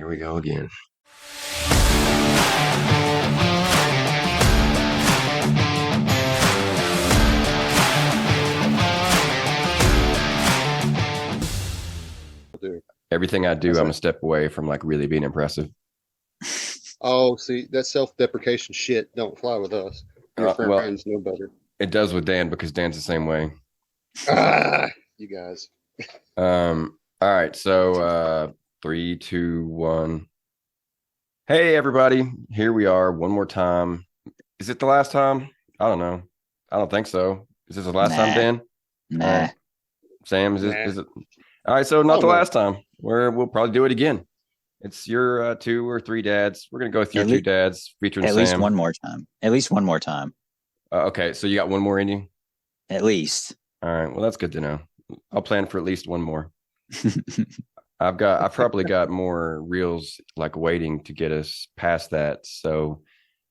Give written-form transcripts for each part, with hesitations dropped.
Here we go again. Everything I do, I'm a step away from like really being impressive. Oh, see, that self-deprecation shit don't fly with us. Your friends know better. It does with Dan because Dan's the same way. You guys. All right, so 3, 2, 1. Hey, everybody. Here we are one more time. Is it the last time? I don't know. I don't think so. Is this the last time, Dan? Nah. Sam, is it? All right, so not the last time. We'll probably do it again. It's your 2 or 3 dads. We're going to go with your 2 dads featuring Sam. At least one more time. At least one more time. Okay, so you got one more in you? At least. All right, well, that's good to know. I'll plan for at least one more. I've probably got more reels like waiting to get us past that, so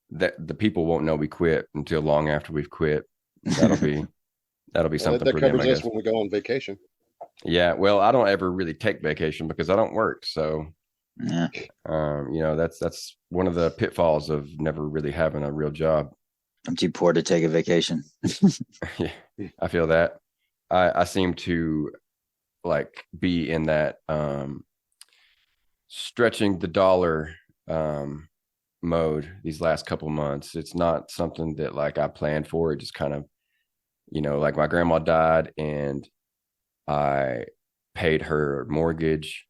that the people won't know we quit until long after we've quit. That'll be something that for covers them, us when we go on vacation. Yeah, well, I don't ever really take vacation because I don't work, so that's one of the pitfalls of never really having a real job. I'm too poor to take a vacation. Yeah, I feel that. I seem to like be in that stretching the dollar mode these last couple months. It's not something that like I planned for. It just kind of, like my grandma died and I paid her mortgage,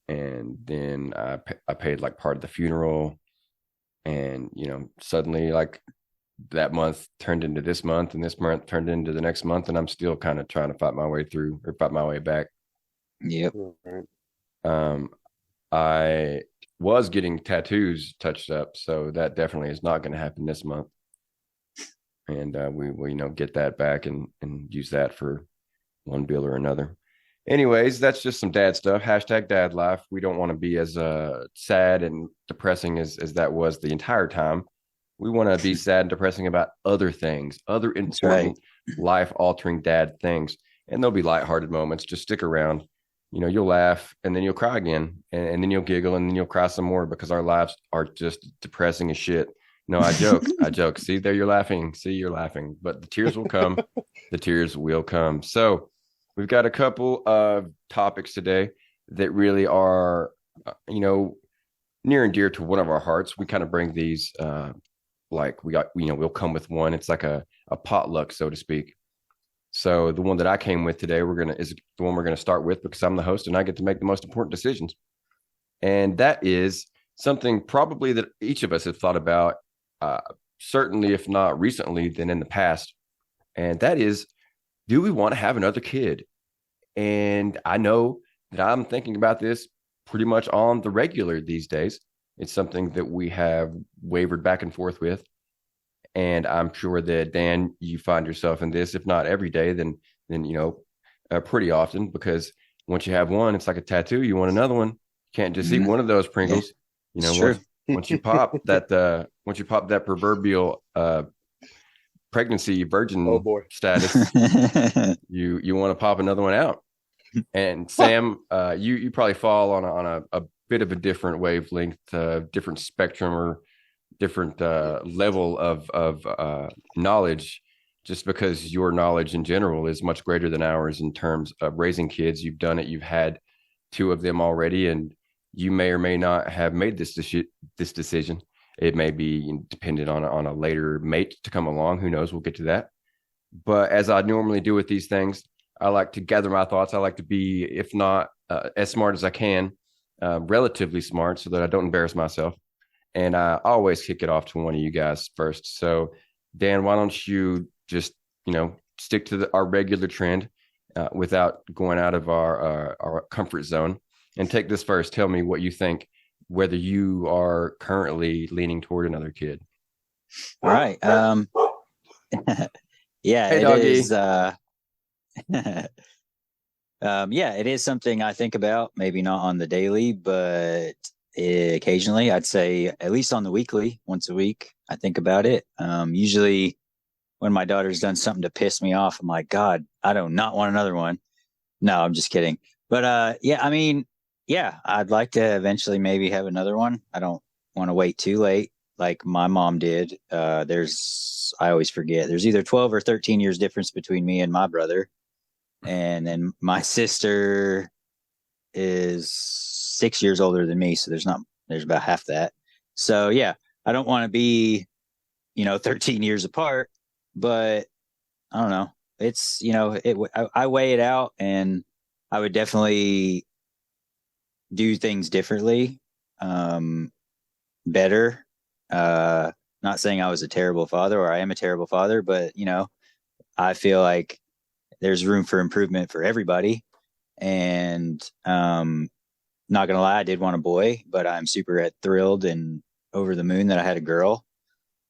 and then I paid like part of the funeral, and suddenly like that month turned into this month, and this month turned into the next month, and I'm still kind of trying to fight my way through or fight my way back. Yep. I was getting tattoos touched up, so that definitely is not going to happen this month, and we get that back and use that for one bill or another. Anyways, that's just some dad stuff. # dad life. We don't want to be as sad and depressing as that was the entire time. We want to be sad and depressing about other things, other important life-altering dad things. And there'll be lighthearted moments. Just stick around. You'll laugh, and then you'll cry again, and then you'll giggle, and then you'll cry some more because our lives are just depressing as shit. No, I joke. See, there you're laughing. See, you're laughing. But the tears will come. The tears will come. So we've got a couple of topics today that really are, near and dear to one of our hearts. We kind of bring these we'll come with one. It's like a potluck, so to speak. So the one that I came with today, is the one we're going to start with because I'm the host and I get to make the most important decisions. And that is something probably that each of us have thought about, certainly if not recently, then in the past. And that is, do we want to have another kid? And I know that I'm thinking about this pretty much on the regular these days. It's something that we have wavered back and forth with. And I'm sure that, Dan, you find yourself in this, if not every day, then pretty often, because once you have one, it's like a tattoo. You want another one. You can't just eat one of those Pringles. Once you pop that proverbial pregnancy virgin status, you want to pop another one out. And Sam, you probably fall on a bit of a different wavelength, different spectrum, or different level of knowledge, just because your knowledge in general is much greater than ours in terms of raising kids. You've done it. You've had 2 of them already, and you may or may not have made this decision. It may be dependent on a later mate to come along. Who knows? We'll get to that. But as I normally do with these things, I like to gather my thoughts. I like to be, if not as smart as I can, relatively smart, so that I don't embarrass myself. And I always kick it off to one of you guys first. So, Dan, why don't you just, stick to our regular trend without going out of our comfort zone, and take this first. Tell me what you think, whether you are currently leaning toward another kid. All right. Yeah, hey, it is. It is something I think about, maybe not on the daily, but occasionally. I'd say at least on the weekly, once a week, I think about it. Usually when my daughter's done something to piss me off, I'm like, God, I do not want another one. No, I'm just kidding. But Yeah, I'd like to eventually maybe have another one. I don't want to wait too late like my mom did. I always forget, there's either 12 or 13 years difference between me and my brother. And then my sister is 6 years older than me. So there's about half that. So yeah, I don't want to be, 13 years apart, but I don't know. It's, I weigh it out, and I would definitely do things differently, better. Not saying I was a terrible father or I am a terrible father, but I feel like there's room for improvement for everybody. And not gonna lie, I did want a boy, but I'm super thrilled and over the moon that I had a girl.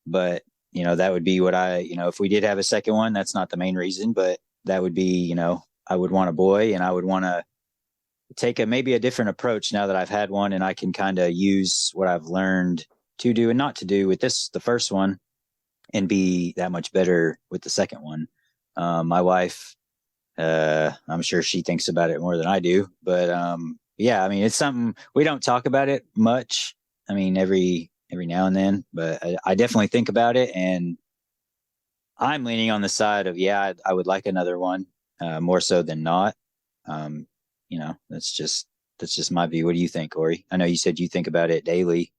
But that would be what if we did have a second one, that's not the main reason, but that would be, I would want a boy, and I would want to take maybe a different approach now that I've had one, and I can kind of use what I've learned to do and not to do with the first one, and be that much better with the second one. My wife, I'm sure she thinks about it more than I do, but yeah, I mean, it's something we don't talk about it much. I mean, every now and then, but I definitely think about it, and I'm leaning on the side of, yeah, I would like another one, more so than not. That's just my view. What do you think, Ori? I know you said you think about it daily,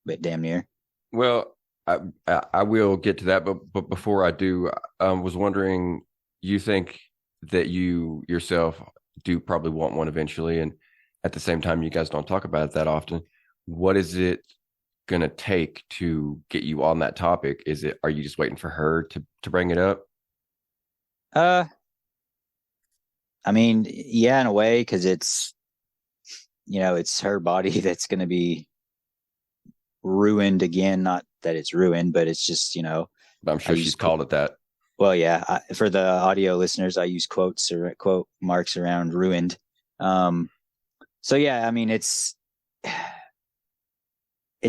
but damn near. Well, I will get to that, but before I do, was wondering, you think that you yourself do probably want one eventually, and at the same time, you guys don't talk about it that often. What is it gonna take to get you on that topic? Are you just waiting for her to bring it up? I mean, yeah, in a way, because it's her body that's going to be ruined again. Not that it's ruined, but it's just, But I'm sure she's called it that. Well, yeah. For the audio listeners, I use quotes or quote marks around ruined. So yeah, I mean, it's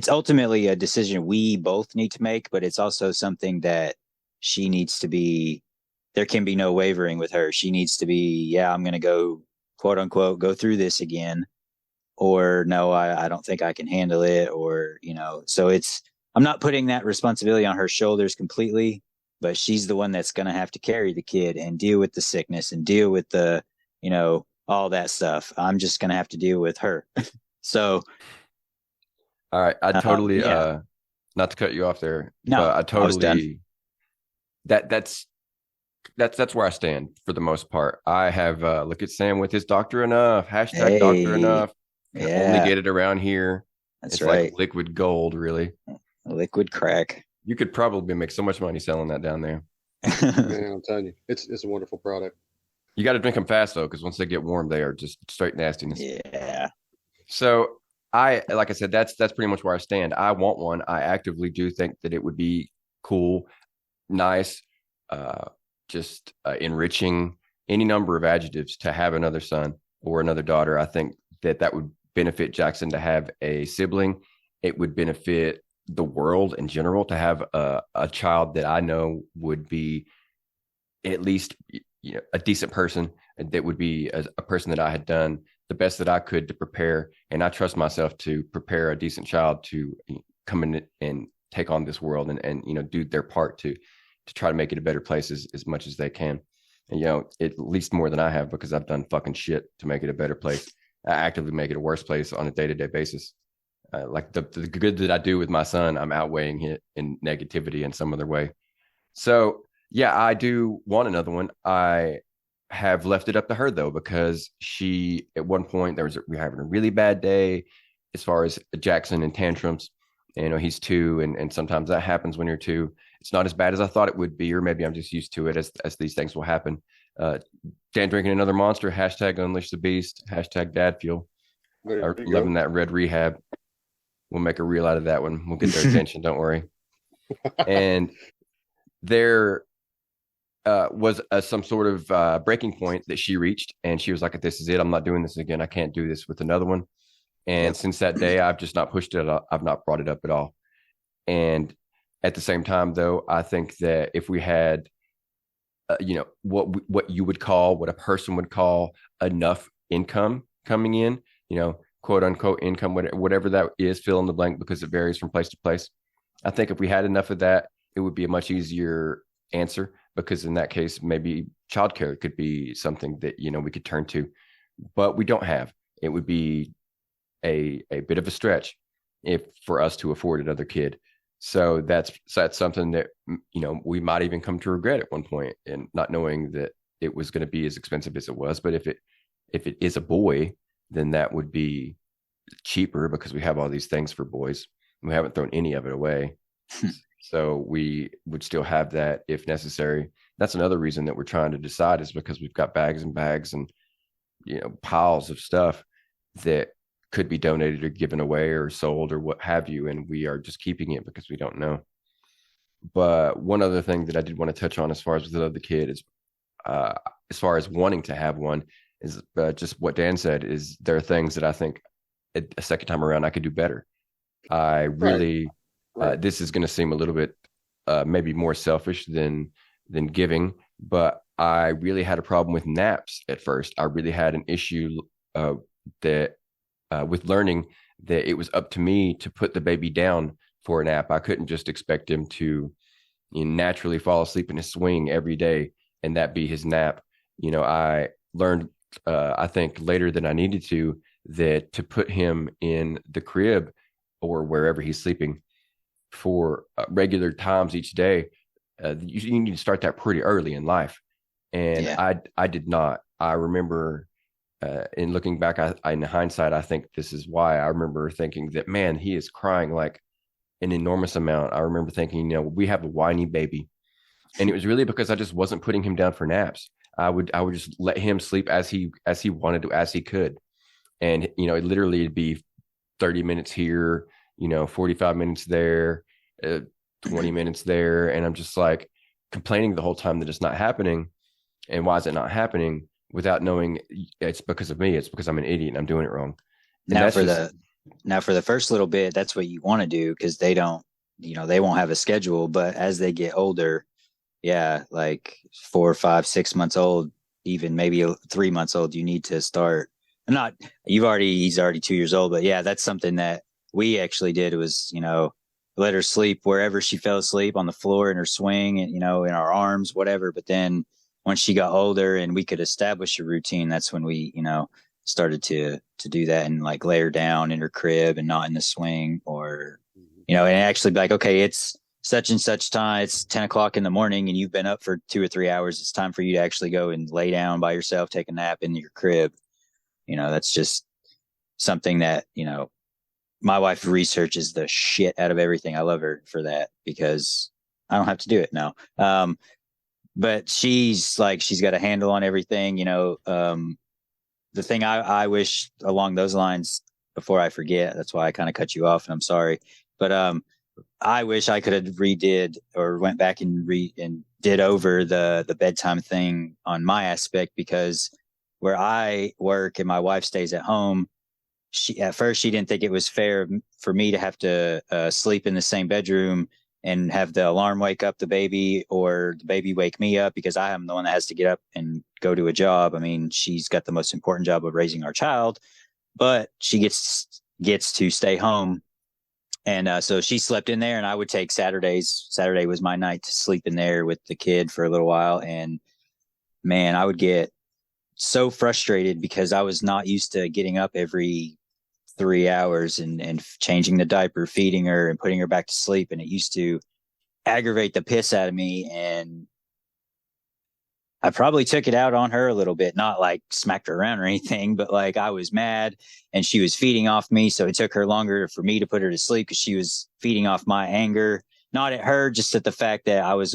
ultimately a decision we both need to make, but it's also something that she needs to be. There can be no wavering with her. She needs to be, yeah, I'm going to go, quote unquote, go through this again, or no, I don't think I can handle it, or, so I'm not putting that responsibility on her shoulders completely, but she's the one that's going to have to carry the kid and deal with the sickness and deal with the, all that stuff. I'm just going to have to deal with her. So. All right. I totally, not to cut you off there, no, but I totally, I was done. That's where I stand for the most part. I have look at Sam with his Doctor Enough, hashtag Doctor Enough. Only get it around here. That's it's right. Like liquid gold, really. Liquid crack. You could probably make so much money selling that down there. Man, I'm telling you, it's a wonderful product. You got to drink them fast though, because once they get warm, they are just straight nastiness. Yeah. So like I said, that's pretty much where I stand. I want one. I actively do think that it would be cool, nice, just enriching, any number of adjectives to have another son or another daughter. I think that would benefit Jackson to have a sibling. It would benefit the world in general to have a child that I know would be at least a decent person, that would be a person that I had done the best that I could to prepare. And I trust myself to prepare a decent child to come in and take on this world and do their part to try to make it a better place as much as they can. And, at least more than I have, because I've done fucking shit to make it a better place. I actively make it a worse place on a day-to-day basis. Like the good that I do with my son, I'm outweighing it in negativity in some other way. So yeah, I do want another one. I have left it up to her though, because she, at one point, we were having a really bad day as far as Jackson and tantrums. He's 2, and sometimes that happens when you're 2. It's not as bad as I thought it would be, or maybe I'm just used to it as these things will happen. Dan drinking another monster, hashtag unleash the beast, hashtag dad fuel. Loving that red rehab. We'll make a reel out of that one. We'll get their attention. Don't worry. And there was some sort of breaking point that she reached, and she was like, "This is it. I'm not doing this again. I can't do this with another one." And since that day, I've just not pushed it. I've not brought it up at all. And at the same time, though, I think that if we had, what you would call, what a person would call enough income coming in, quote unquote income, whatever that is, fill in the blank, because it varies from place to place. I think if we had enough of that, it would be a much easier answer, because in that case, maybe childcare could be something that, we could turn to, but we don't have. It would be a bit of a stretch for us to afford another kid. So that's something that, we might even come to regret at one point, and not knowing that it was going to be as expensive as it was. But if it is a boy, then that would be cheaper, because we have all these things for boys. We haven't thrown any of it away. So we would still have that if necessary. That's another reason that we're trying to decide, is because we've got bags and bags and, piles of stuff that could be donated or given away or sold or what have you. And we are just keeping it because we don't know. But one other thing that I did want to touch on as far as the kid is, as far as wanting to have one, is just what Dan said, is there are things that I think a second time around I could do better. I really, this is going to seem a little bit maybe more selfish than giving, but I really had a problem with naps at first. I really had an issue that with learning that it was up to me to put the baby down for a nap. I couldn't just expect him to naturally fall asleep in his swing every day and that be his nap. I learned, I think later than I needed to, that to put him in the crib or wherever he's sleeping for regular times each day, you need to start that pretty early in life. And I did not. I remember in looking back, in hindsight, I think this is why. I remember thinking that, man, he is crying like an enormous amount. I remember thinking, we have a whiny baby. And it was really because I just wasn't putting him down for naps. I would just let him sleep as he wanted to, as he could. And, it literally would be 30 minutes here, 45 minutes there, 20 minutes there. And I'm just like complaining the whole time that it's not happening. And why is it not happening, without knowing it's because of me? It's because I'm an idiot and I'm doing it wrong. Now for the first little bit, that's what you want to do, because they don't, they won't have a schedule. But as they get older, like 4, 5, 6 months old, even maybe 3 months old, you need to start. He's already 2 years old, but that's something that we actually did, was, let her sleep wherever she fell asleep, on the floor, in her swing, and, in our arms, whatever. But then once she got older and we could establish a routine, that's when we, started to do that, and like lay her down in her crib and not in the swing, or, and actually be like, okay, it's such and such time. It's 10 o'clock in the morning and you've been up for 2 or 3 hours. It's time for you to actually go and lay down by yourself, take a nap in your crib. That's just something that, my wife researches the shit out of everything. I love her for that, because I don't have to do it now. But she's got a handle on everything. The thing I wish along those lines, before I forget, that's why I kind of cut you off, and I'm sorry, but I wish I could have redid or went back and did over the bedtime thing on my aspect, because where I work and my wife stays at home, at first she didn't think it was fair for me to have to sleep in the same bedroom and have the alarm wake up the baby, or the baby wake me up, because I am the one that has to get up and go to a job. I mean, she's got the most important job of raising our child, but she gets to stay home. And so she slept in there, and I would take Saturdays. Saturday was my night to sleep in there with the kid for a little while. And man, I would get so frustrated, because I was not used to getting up every 3 hours and changing the diaper, feeding her, and putting her back to sleep. And it used to aggravate the piss out of me. And I probably took it out on her a little bit, not like smacked her around or anything, but like I was mad and she was feeding off me. So it took her longer for me to put her to sleep, because she was feeding off my anger, not at her, just at the fact that I was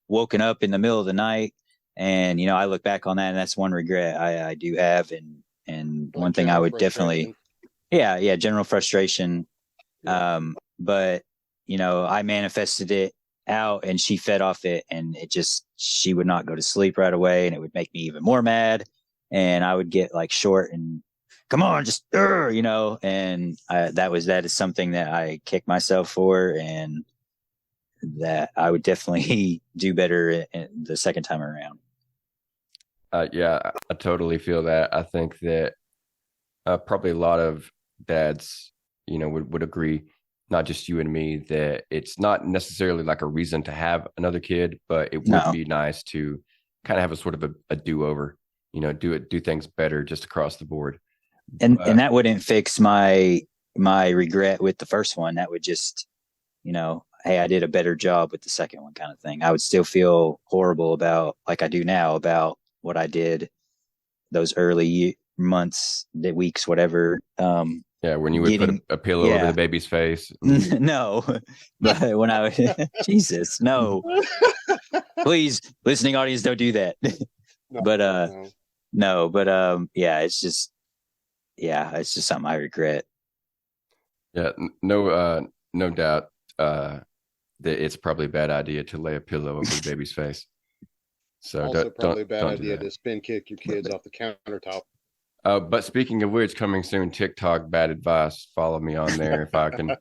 woken up in the middle of the night. And, I look back on that, and that's one regret I do have. And one thing I would definitely, general frustration. But, I manifested it out, and she fed off it, and she would not go to sleep right away, and it would make me even more mad. And I would get like short and, come on, just, and that is something that I kick myself for, and that I would definitely do better the second time around. I totally feel that. I think that probably a lot of dads, would agree, not just you and me, that it's not necessarily like a reason to have another kid, but it would be nice to kind of have a sort of a do-over, do things better just across the board. And that wouldn't fix my regret with the first one. That would just, hey, I did a better job with the second one kind of thing. I would still feel horrible about, like I do now, about what I did those early months, the weeks, whatever. When you would put a pillow over the baby's face. No, but when I would, Jesus, no, please, listening audience, don't do that. It's just something I regret. Yeah, no doubt that it's probably a bad idea to lay a pillow over the baby's face. So also probably a bad idea to spin kick your kids off the countertop. But speaking of which, coming soon, TikTok bad advice. Follow me on there if I can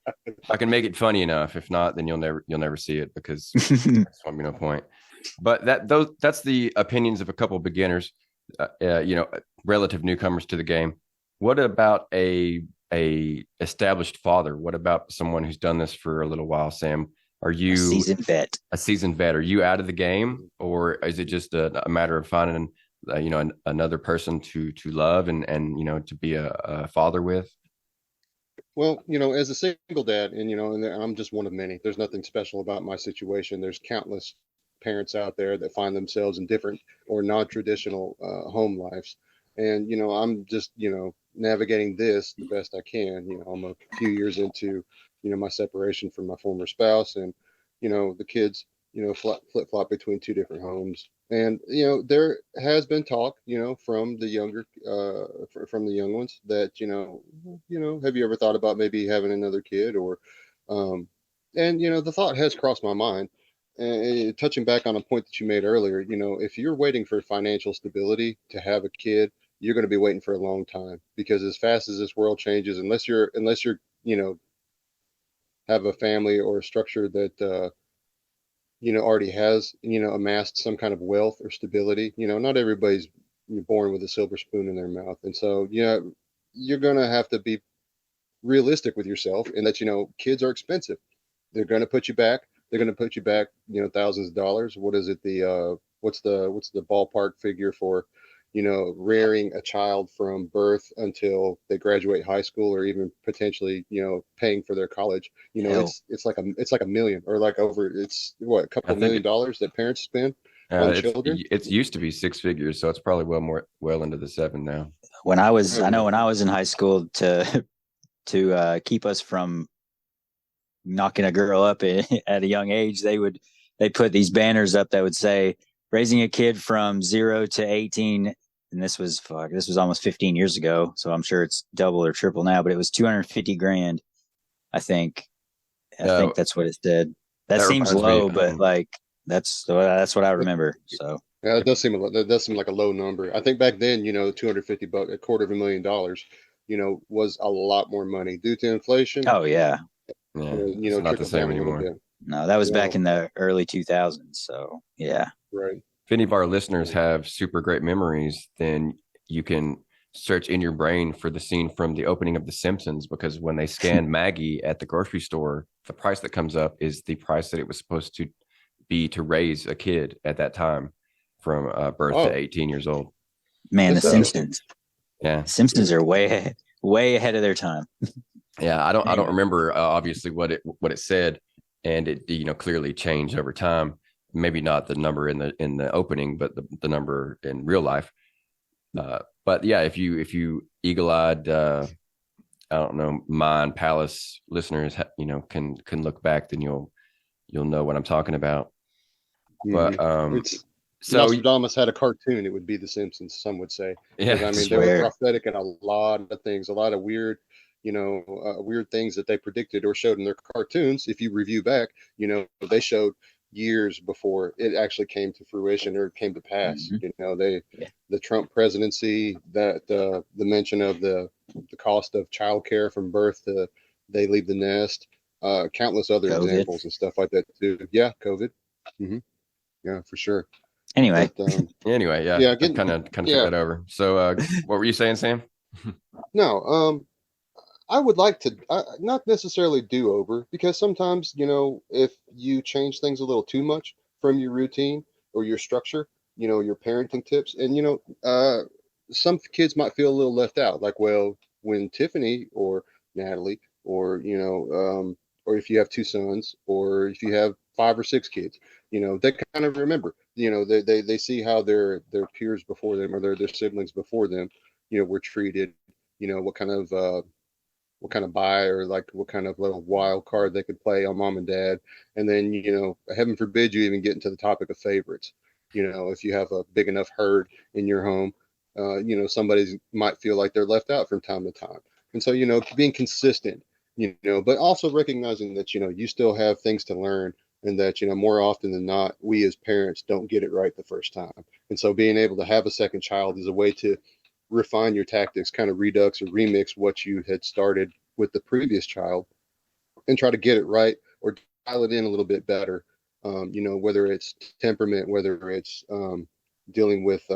make it funny enough. If not, then you'll never see it, because that's won't be no point. But that's the opinions of a couple of beginners, relative newcomers to the game. What about a established father? What about someone who's done this for a little while, Sam? Are you a seasoned vet? Are you out of the game, or is it just a matter of finding another person to love and to be a father with? Well, as a single dad, and I'm just one of many. There's nothing special about my situation. There's countless parents out there that find themselves in different or non-traditional home lives, and I'm just navigating this the best I can. I'm a few years into my separation from my former spouse, and the kids flip-flop between two different homes. And there has been talk from the younger from the young ones that have you ever thought about maybe having another kid, or and the thought has crossed my mind. And touching back on a point that you made earlier, if you're waiting for financial stability to have a kid, you're going to be waiting for a long time, because as fast as this world changes, unless you're have a family or a structure that already has amassed some kind of wealth or stability. Not everybody's born with a silver spoon in their mouth, and so you're going to have to be realistic with yourself, and that kids are expensive. They're going to put you back. They're going to put you back thousands of dollars. What is it, what's the ballpark figure for rearing a child from birth until they graduate high school, or even potentially paying for their college? It's like a million, or like it's a couple $1 million that parents spend on children. It's used to be six figures, so it's probably well into the seven now. When I was in high school, to keep us from knocking a girl up at a young age, they put these banners up that would say, raising a kid from 0 to 18, and this was almost 15 years ago, so I'm sure it's double or triple now, but it was $250,000, I think. I think that's what it said. That seems low, but like that's what I remember. So yeah, that does seem like a low number. I think back then, $250, $250,000, was a lot more money due to inflation. Oh yeah. It's not the same anymore. No, that was back in the early 2000s. So yeah. Right. If any of our listeners have super great memories, then you can search in your brain for the scene from the opening of The Simpsons, because when they scan Maggie at the grocery store, the price that comes up is the price that it was supposed to be to raise a kid at that time, from birth to 18 years old. Man, The Simpsons. Yeah. Simpsons are way ahead of their time. Yeah, I don't remember obviously what it said, and it clearly changed over time. Maybe not the number in the opening, but the number in real life. But yeah, if you eagle-eyed, I don't know, Mind Palace listeners, can look back, then you'll know what I'm talking about. But so Nostradamus had a cartoon, it would be The Simpsons, some would say. Yeah, they were prophetic in a lot of things, a lot of weird weird things that they predicted or showed in their cartoons. If you review back, they showed years before it actually came to fruition or came to pass. Mm-hmm. The Trump presidency, that the mention of the cost of childcare from birth to they leave the nest, countless other examples and stuff like that too. Yeah, COVID. Mm-hmm. Yeah, for sure. Anyway, yeah, kind of took that over. So, what were you saying, Sam? No, I would like to not necessarily do over, because sometimes, if you change things a little too much from your routine or your structure, your parenting tips, and, some kids might feel a little left out. Like, well, when Tiffany or Natalie or, or if you have two sons or if you have 5 or 6 kids, they kind of remember, they see how their peers before them or their siblings before them, were treated, what kind of buy or like what kind of little wild card they could play on mom and dad. And then, heaven forbid you even get into the topic of favorites. If you have a big enough herd in your home, somebody might feel like they're left out from time to time. And so, being consistent, but also recognizing that, you still have things to learn, and that, more often than not, we as parents don't get it right the first time. And so being able to have a second child is a way to refine your tactics, kind of redux or remix what you had started with the previous child, and try to get it right or dial it in a little bit better. Whether it's temperament, whether it's dealing with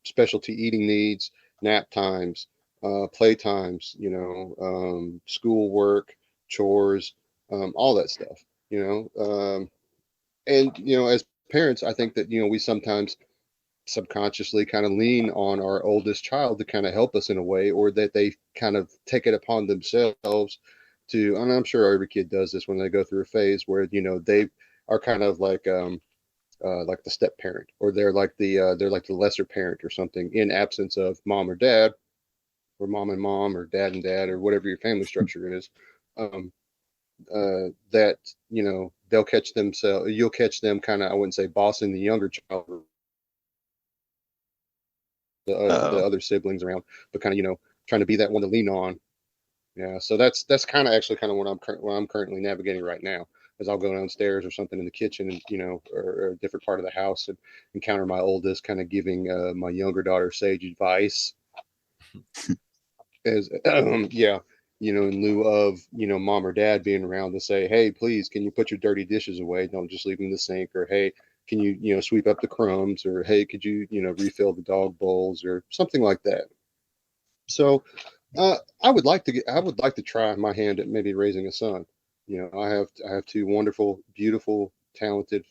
specialty eating needs, nap times, play times, school work, chores, all that stuff, and, as parents, I think that, we sometimes subconsciously kind of lean on our oldest child to kind of help us in a way, or that they kind of take it upon themselves to, and I'm sure every kid does this when they go through a phase where, they are kind of like the step parent, or they're like the lesser parent or something, in absence of mom or dad, or mom and mom, or dad and dad, or whatever your family structure is. That, they'll catch themselves, you'll catch them kind of, I wouldn't say bossing the younger child, the other siblings around, but kind of, trying to be that one to lean on. Yeah, so that's kind of what I'm currently navigating right now. As I'll go downstairs or something in the kitchen, and or a different part of the house, and encounter my oldest kind of giving my younger daughter sage advice, as yeah, in lieu of mom or dad being around to say, hey, please, can you put your dirty dishes away? Don't just leave them in the sink. Or, hey, can you sweep up the crumbs? Or, hey, could you refill the dog bowls, or something like that. So I would like to try my hand at maybe raising a son. I have 2 wonderful, beautiful, talented,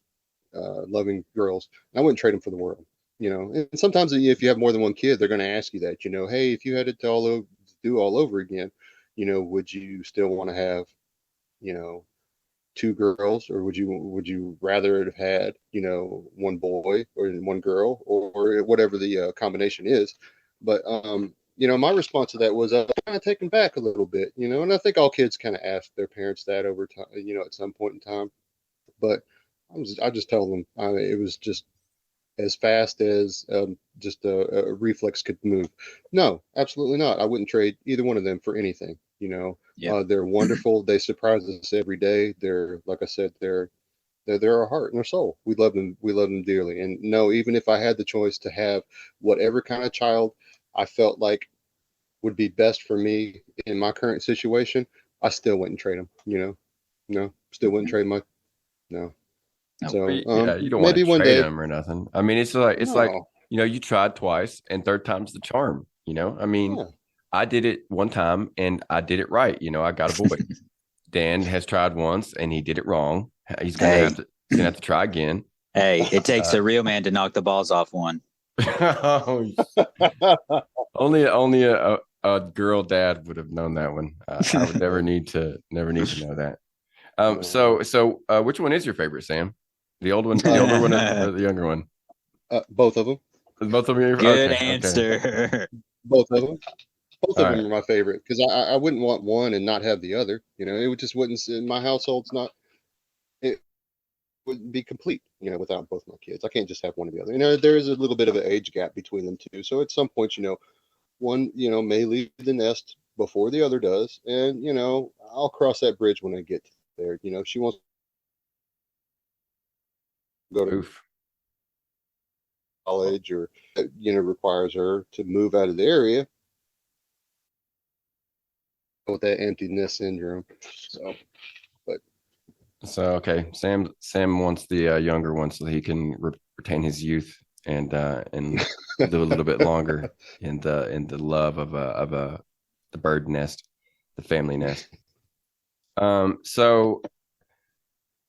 loving girls. And I wouldn't trade them for the world. And sometimes if you have more than one kid, they're going to ask you that. Hey, if you had it to do all over again, would you still want to have 2 girls, or would you rather have had 1 boy or 1 girl, or whatever the combination is? But my response to that was kind of taken back a little bit, and I think all kids kind of ask their parents that over time, at some point in time. But I just tell them it was just as fast as just a reflex could move. No, absolutely not. I wouldn't trade either one of them for anything. Yeah. They're wonderful. They surprise us every day. They're, like I said, they're our heart and our soul. We love them. We love them dearly. And no, even if I had the choice to have whatever kind of child I felt like would be best for me in my current situation, I still wouldn't trade them. No, still wouldn't trade my. No. So you don't want maybe to one trade day. them or nothing. I mean, it's like you tried twice, and third time's the charm. I mean, I did it one time and I did it right. I got a boy. Dan has tried once and he did it wrong. He's gonna have to try again. Hey, it takes a real man to knock the balls off one. Only a girl dad would have known that one. I would never need to know that. So which one is your favorite, Sam? The older one or the younger one? Both of them. Both of them. Good answer. Okay. Both of them. Both All of them are my favorite, because I wouldn't want one and not have the other. It just wouldn't, in my household, it wouldn't be complete, without both my kids. I can't just have one or the other. There is a little bit of an age gap between them too. So at some point, one, may leave the nest before the other does. And, I'll cross that bridge when I get there. She wants to go to college, or, requires her to move out of the area with that emptiness syndrome. So okay, Sam wants the younger one so that he can retain his youth and do a little bit longer in the love of a the bird nest, the family nest. So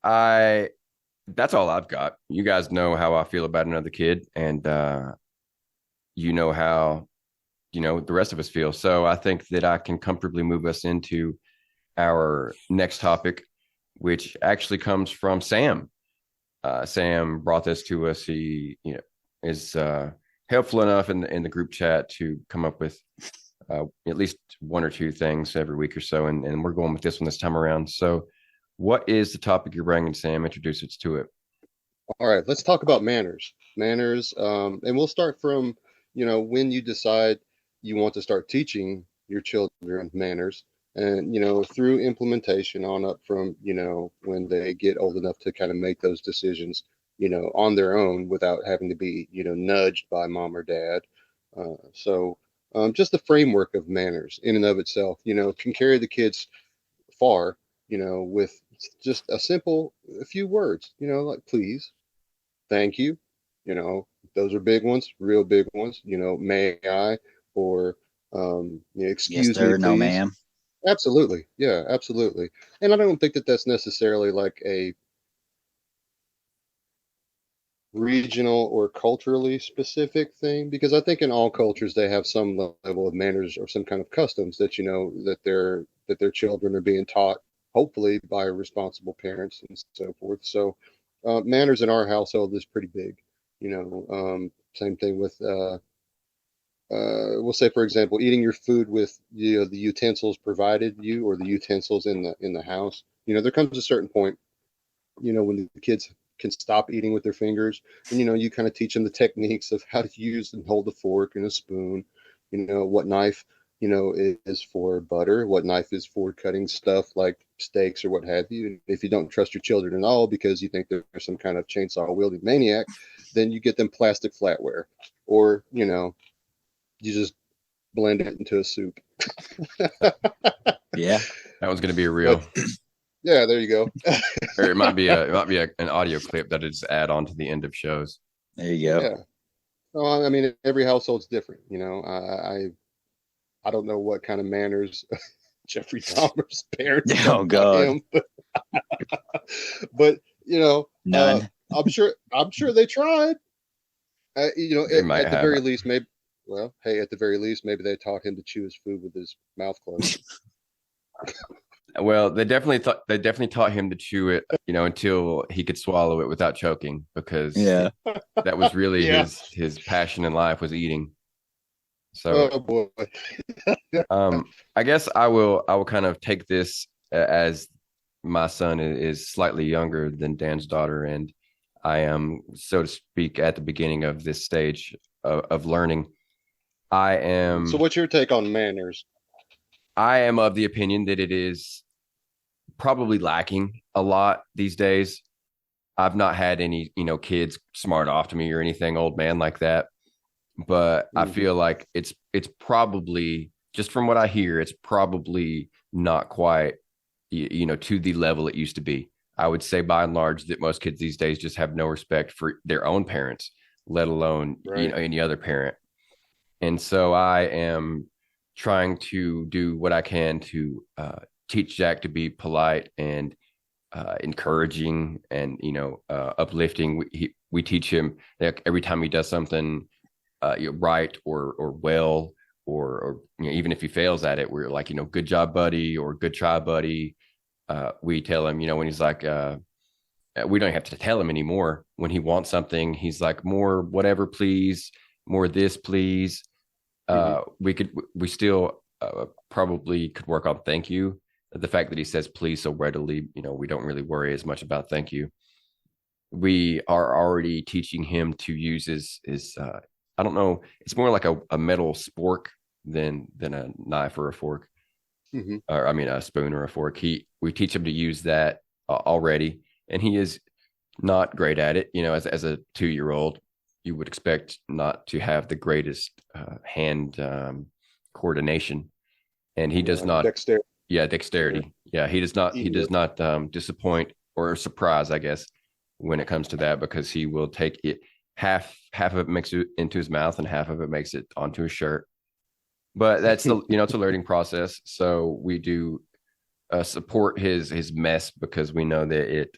that's all I've got. You guys know how I feel about another kid, and you know how the rest of us feel. So I think that I can comfortably move us into our next topic, which actually comes from Sam. Sam brought this to us. He is helpful enough in the group chat to come up with at least one or two things every week or so, and we're going with this one this time around. So what is the topic you're bringing, Sam? Introduce us to it. All right, let's talk about manners. And we'll start from when you decide you want to start teaching your children manners, and through implementation on up from when they get old enough to kind of make those decisions on their own without having to be nudged by mom or dad. So just the framework of manners in and of itself can carry the kids far with just a few words like please, thank you, those are big ones, real big ones. May I, or excuse yes, sir, me, please. No, ma'am. Absolutely. Yeah, absolutely. And I don't think that that's necessarily like a regional or culturally specific thing, because I think in all cultures they have some level of manners or some kind of customs that that their children are being taught, hopefully by responsible parents and so forth. So manners in our household is pretty big. Same thing with we'll say, for example, eating your food with the utensils provided you, or the utensils in the house. There comes a certain point when the kids can stop eating with their fingers, and you kind of teach them the techniques of how to use and hold a fork and a spoon, what knife is for butter, what knife is for cutting stuff like steaks or what have you. If you don't trust your children at all because you think they're some kind of chainsaw wielding maniac, then you get them plastic flatware, or you just blend it into a soup. Yeah, that was going to be a real. Yeah, there you go. Or it might be an audio clip that I just add on to the end of shows. There you go. Yeah. Well, I mean, every household's different. I don't know what kind of manners Jeffrey Dahmer's parents. Oh God. Him, but None. I'm sure they tried. At the very least, maybe. Well, hey, at the very least, maybe they taught him to chew his food with his mouth closed. Well, they definitely taught him to chew it, until he could swallow it without choking, because that was really his passion in life, was eating. So, oh boy. I guess I will kind of take this as my son is slightly younger than Dan's daughter, and I am, so to speak, at the beginning of this stage of learning. So what's your take on manners? I am of the opinion that it is probably lacking a lot these days. I've not had any, kids smart off to me or anything, old man, like that. But I feel like it's probably, just from what I hear, it's probably not quite, to the level it used to be. I would say by and large that most kids these days just have no respect for their own parents, let alone, any other parent. And so I am trying to do what I can to teach Jack to be polite and encouraging and uplifting. We teach him that every time he does something right or well, or even if he fails at it, we're like, good job, buddy, or good try, buddy. We tell him, when he's like, we don't have to tell him anymore. When he wants something, he's like, more whatever, please, more this, please. We still probably could work on thank you. The fact that he says please so readily, we don't really worry as much about thank you. We are already teaching him to use his I don't know, it's more like a metal spork than a knife or a fork. Or I mean a spoon or a fork. We teach him to use that already, and he is not great at it. As a 2-year-old, you would expect not to have the greatest hand coordination, and he does not. Dexterity. Yeah, dexterity. Yeah, he does not. He does not disappoint or surprise, I guess, when it comes to that, because he will take it. Half of it makes it into his mouth, and half of it makes it onto his shirt. But that's it's a learning process. So we do support his mess because we know that it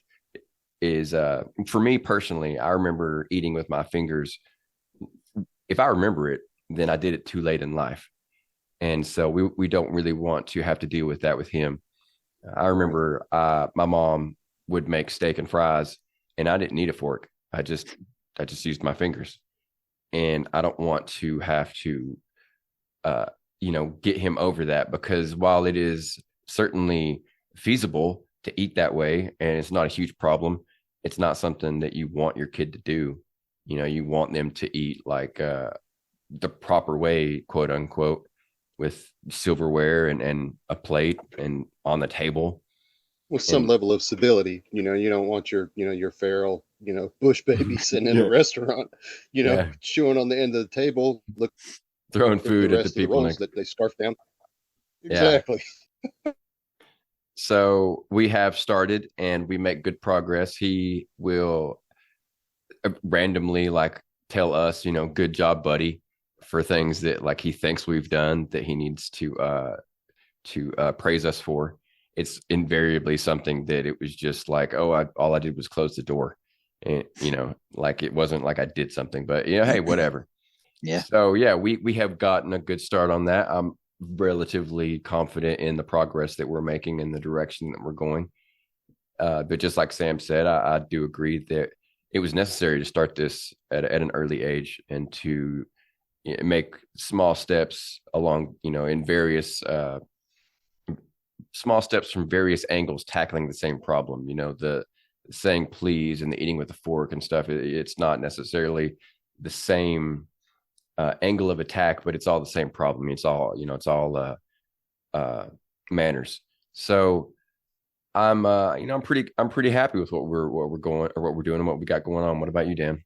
is for me personally. I remember eating with my fingers. If I remember it, then I did it too late in life, and so we don't really want to have to deal with that with him. I remember my mom would make steak and fries, and I didn't need a fork. I just used my fingers, and I don't want to have to get him over that, because while it is certainly feasible to eat that way and it's not a huge problem, it's not something that you want your kid to do. You want them to eat like the proper way, quote unquote, with silverware and a plate and on the table. With some level of civility. You don't want your feral, bush baby sitting in a restaurant, chewing on the end of the table, throwing food at the people that they scarf down. Exactly. Yeah. So we have started and we make good progress. He will randomly tell us, good job, buddy, for things that he thinks we've done that he needs to praise us for. It's invariably something that it was just all I did was close the door, and it wasn't like I did something, but hey, whatever. Yeah. So yeah, we have gotten a good start on that. I'm relatively confident in the progress that we're making and the direction that we're going. But just like Sam said, I do agree that it was necessary to start this at an early age and to make small steps along, in various small steps from various angles, tackling the same problem. The saying please and the eating with a fork and stuff. It's not necessarily the same angle of attack, but it's all the same problem. It's all manners. So I'm pretty happy with what we're doing and what we got going on. What about you, Dan?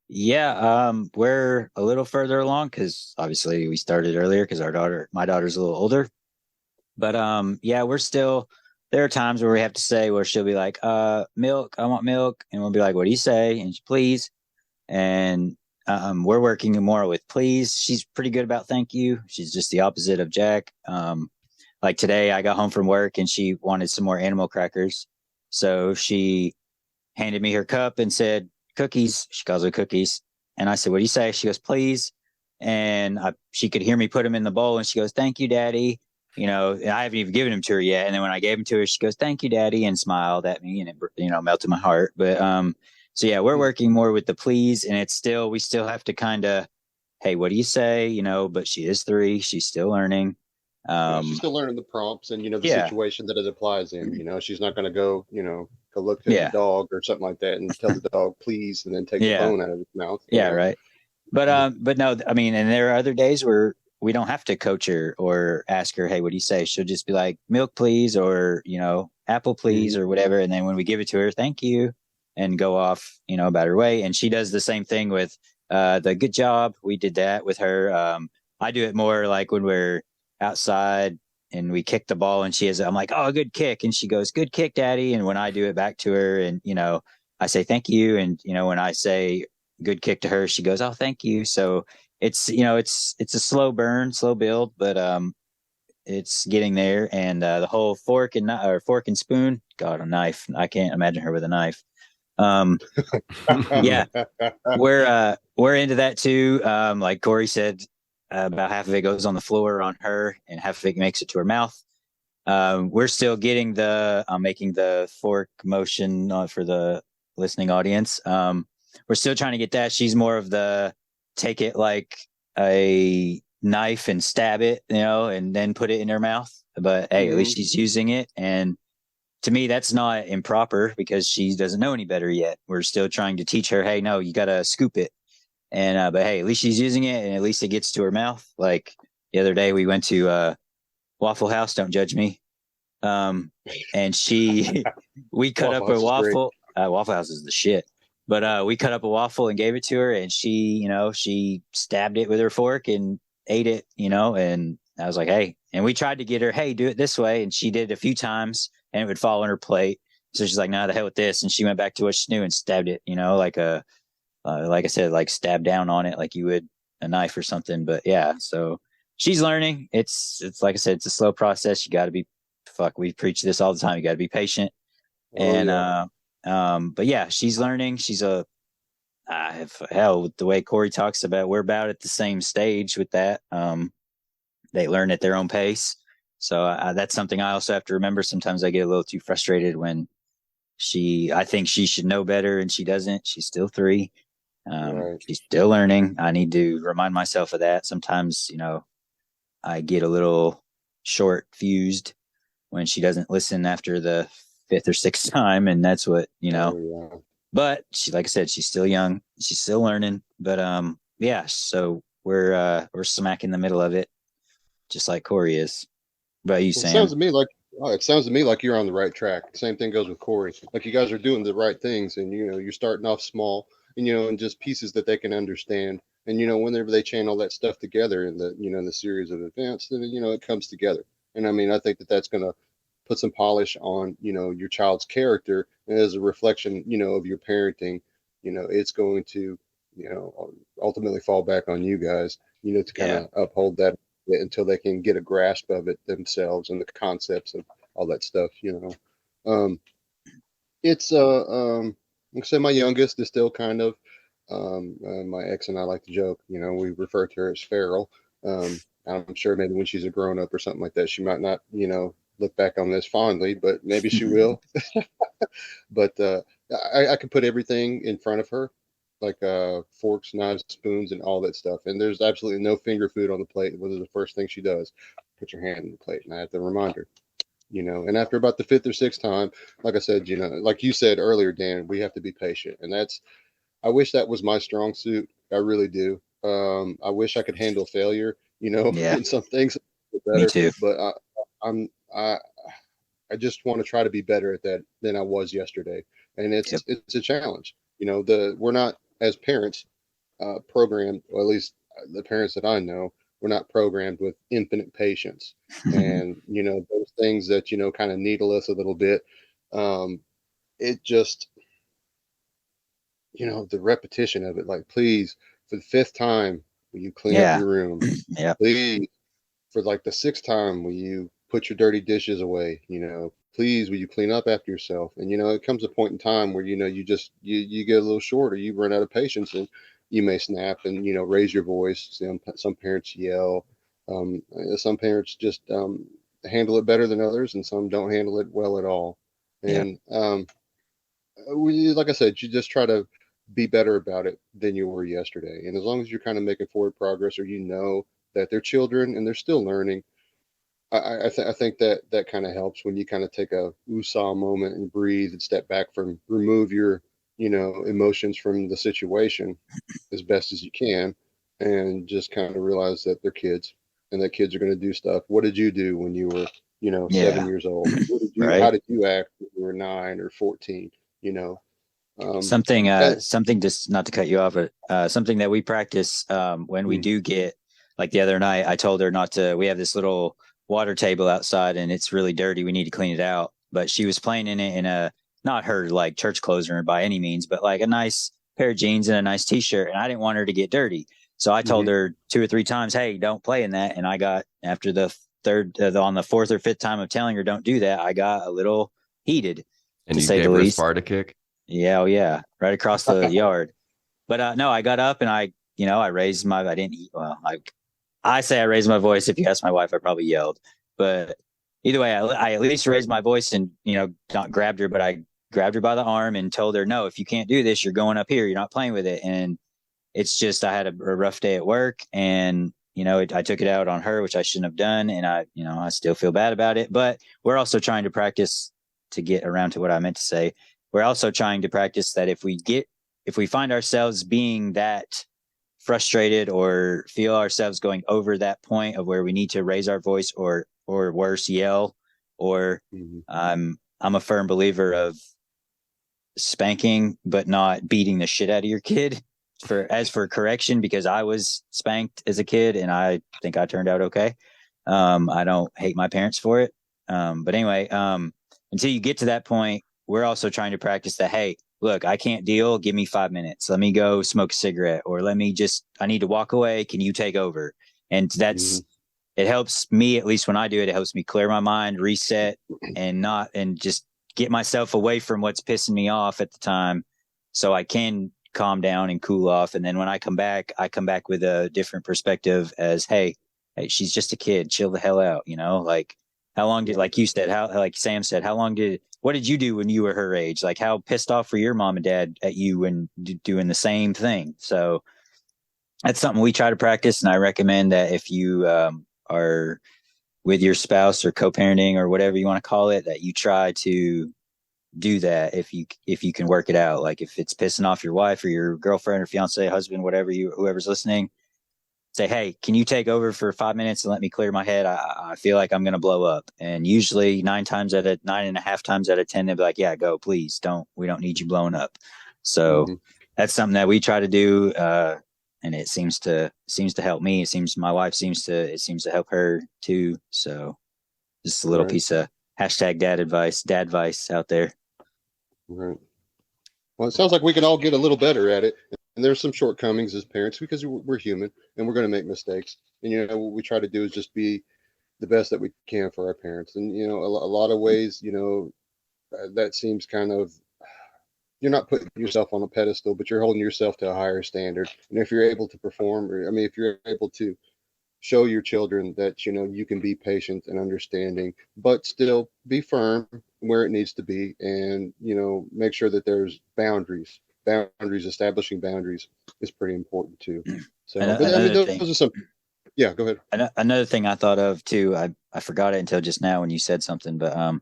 Yeah, we're a little further along because obviously we started earlier because my daughter's a little older. But we're still, there are times where we have to say, where she'll be like, milk, I want milk. And we'll be like, what do you say? And she, please. And we're working more with please. She's pretty good about thank you. She's just the opposite of Jack. Like today I got home from work and she wanted some more animal crackers. So she handed me her cup and said, cookies. She calls it cookies. And I said, what do you say? She goes, please. And she could hear me put them in the bowl and she goes, thank you, Daddy. And I haven't even given them to her yet. And then when I gave them to her, she goes, thank you, Daddy, and smiled at me, and it, melted my heart. But, so yeah, we're working more with the please, and we still have to kind of, hey, what do you say? But she is 3. She's still learning. She's still learning the prompts and, the situation that it applies in. She's not going to go look at the dog or something like that and tell the dog, please, and then take the phone out of his mouth. Yeah, right. But no, I mean, and there are other days where we don't have to coach her or ask her, hey, what do you say? She'll just be like, milk, please, or, apple, please, or whatever. And then when we give it to her, thank you, and go off, about her way. And she does the same thing with the good job. We did that with her. I do it more like when we're outside and we kick the ball and I'm like, oh, good kick. And she goes, good kick, Daddy. And when I do it back to her and, I say, thank you. And, when I say good kick to her, she goes, oh, thank you. So it's, it's a slow burn, slow build, but it's getting there. And the whole fork and spoon, God, a knife. I can't imagine her with a knife. Yeah, we're into that too. Like Corey said, about half of it goes on the floor on her and half of it makes it to her mouth. We're still getting I'm making the fork motion for the listening audience. We're still trying to get that. She's more of the take it like a knife and stab it, and then put it in her mouth. But hey, at least she's using it. And to me, that's not improper because she doesn't know any better yet. We're still trying to teach her, hey, no, you got to scoop it. And, but hey, at least she's using it and at least it gets to her mouth. Like the other day we went to Waffle House. Don't judge me. And we cut up a waffle. Waffle House is the shit. But we cut up a waffle and gave it to her, and she, she stabbed it with her fork and ate it, and I was like, hey, and we tried to get her, hey, do it this way. And she did it a few times and it would fall on her plate. So she's like, nah, the hell with this. And she went back to what she knew and stabbed it, like I said, like stab down on it, like you would a knife or something. But yeah, so she's learning. It's like I said, it's a slow process. You got to be, we preach this all the time. You got to be patient. But yeah, she's learning. She's hell, with the way Corey talks about, we're about at the same stage with that. They learn at their own pace. So that's something I also have to remember. Sometimes I get a little too frustrated when I think she should know better and she doesn't. She's still 3. Right. She's still learning. I need to remind myself of that. Sometimes, I get a little short fused when she doesn't listen after the 5th or 6th time. And that's what, but like I said, she's still young. She's still learning, but, yeah, so we're smack in the middle of it, just like Corey is. But you, Sam? It sounds to me like you're on the right track. Same thing goes with Corey. Like you guys are doing the right things, and you're starting off small, and and just pieces that they can understand. And whenever they chain all that stuff together in the in the series of events, then it comes together. And I mean, I think that that's going to put some polish on your child's character, and as a reflection of your parenting. It's going to ultimately fall back on you guys. To kind of uphold that until they can get a grasp of it themselves and the concepts of all that stuff. It's like I said, my youngest is still kind of my ex and I like to joke. We refer to her as feral. I'm sure maybe when she's a grown up or something like that, she might not look back on this fondly, but maybe she will. But I could put everything in front of her, like forks, knives, spoons, and all that stuff. And there's absolutely no finger food on the plate. What is the first thing she does? Put your hand in the plate. And I have to remind her, and after about the 5th or 6th time, like I said, like you said earlier, Dan, we have to be patient. And I wish that was my strong suit. I really do. I wish I could handle failure, in some things. Better, me too. But I just want to try to be better at that than I was yesterday. And it's a challenge. We're not, as parents, programmed, or at least the parents that I know, we're not programmed with infinite patience. And, those things that, kind of needle us a little bit. It just, the repetition of it, like, please, for the 5th time, will you clean up your room? Please, for like the 6th time, will you put your dirty dishes away? Please, will you clean up after yourself? And, it comes a point in time where, you get a little short, or you run out of patience, and you may snap and, raise your voice. Some parents yell. Some parents just handle it better than others, and some don't handle it well at all. And like I said, you just try to be better about it than you were yesterday. And as long as you're kind of making forward progress, or that they're children and they're still learning, I think that kind of helps when you kind of take a woosah moment and breathe and step back from, remove your, emotions from the situation as best as you can, and just kind of realize that they're kids and that kids are going to do stuff. What did you do when you were, 7 years old? What did you, How did you act when you were 9 or 14? Something just not to cut you off, but something that we practice when we do get, like the other night, I told her not to, we have this little water table outside and it's really dirty. We need to clean it out. But she was playing in it in not her like church clothes or by any means, but like a nice pair of jeans and a nice t-shirt. And I didn't want her to get dirty. So I told her 2 or 3 times, hey, don't play in that. And I got, after the on the 4th or 5th time of telling her don't do that, I got a little heated. And you gave her a Sparta kick? Yeah. Oh yeah. Right across the yard. But no, I got up and I raised my, I didn't eat. Well, I say I raised my voice. If you ask my wife, I probably yelled. But either way, I at least raised my voice and, not grabbed her, but I grabbed her by the arm and told her, no, if you can't do this, you're going up here. You're not playing with it. And it's just, I had a rough day at work, and, I took it out on her, which I shouldn't have done. And I still feel bad about it. But we're also trying to practice, to get around to what I meant to say. We're also trying to practice that if we find ourselves being that frustrated or feel ourselves going over that point of where we need to raise our voice or worse, yell, or I'm a firm believer of spanking, but not beating the shit out of your kid for correction, because I was spanked as a kid and I think I turned out okay. I don't hate my parents for it. But anyway, until you get to that point, we're also trying to practice that, hey, look, I can't deal. Give me 5 minutes. Let me go smoke a cigarette, or I need to walk away. Can you take over? And that's it helps me, at least when I do it, it helps me clear my mind, reset, and just get myself away from what's pissing me off at the time, so I can calm down and cool off. And then when I come back with a different perspective as, hey, she's just a kid, chill the hell out. Like, how long did, like you said, like Sam said, what did you do when you were her age? Like, how pissed off were your mom and dad at you when doing the same thing? So that's something we try to practice. And I recommend that if you are with your spouse or co-parenting or whatever you want to call it, that you try to do that if you can work it out. Like, if it's pissing off your wife or your girlfriend or fiance, husband, whoever's listening, say, hey, can you take over for 5 minutes and let me clear my head? I feel like I'm going to blow up. And usually 9.5 times out of 10, they'll be like, yeah, go, please we don't need you blowing up. So that's something that we try to do. And it seems to help me. It seems my wife seems to help her too. So just a little piece of hashtag dad advice out there. Right. Well, it sounds like we can all get a little better at it. And there's some shortcomings as parents because we're human and we're going to make mistakes. And, what we try to do is just be the best that we can for our parents. And, a lot of ways, that seems kind of, you're not putting yourself on a pedestal, but you're holding yourself to a higher standard. And if you're able to perform, if you're able to show your children that, you can be patient and understanding, but still be firm where it needs to be. And, make sure that there's establishing boundaries is pretty important too. So, those are some, yeah, go ahead. Another thing I thought of too, I forgot it until just now when you said something, but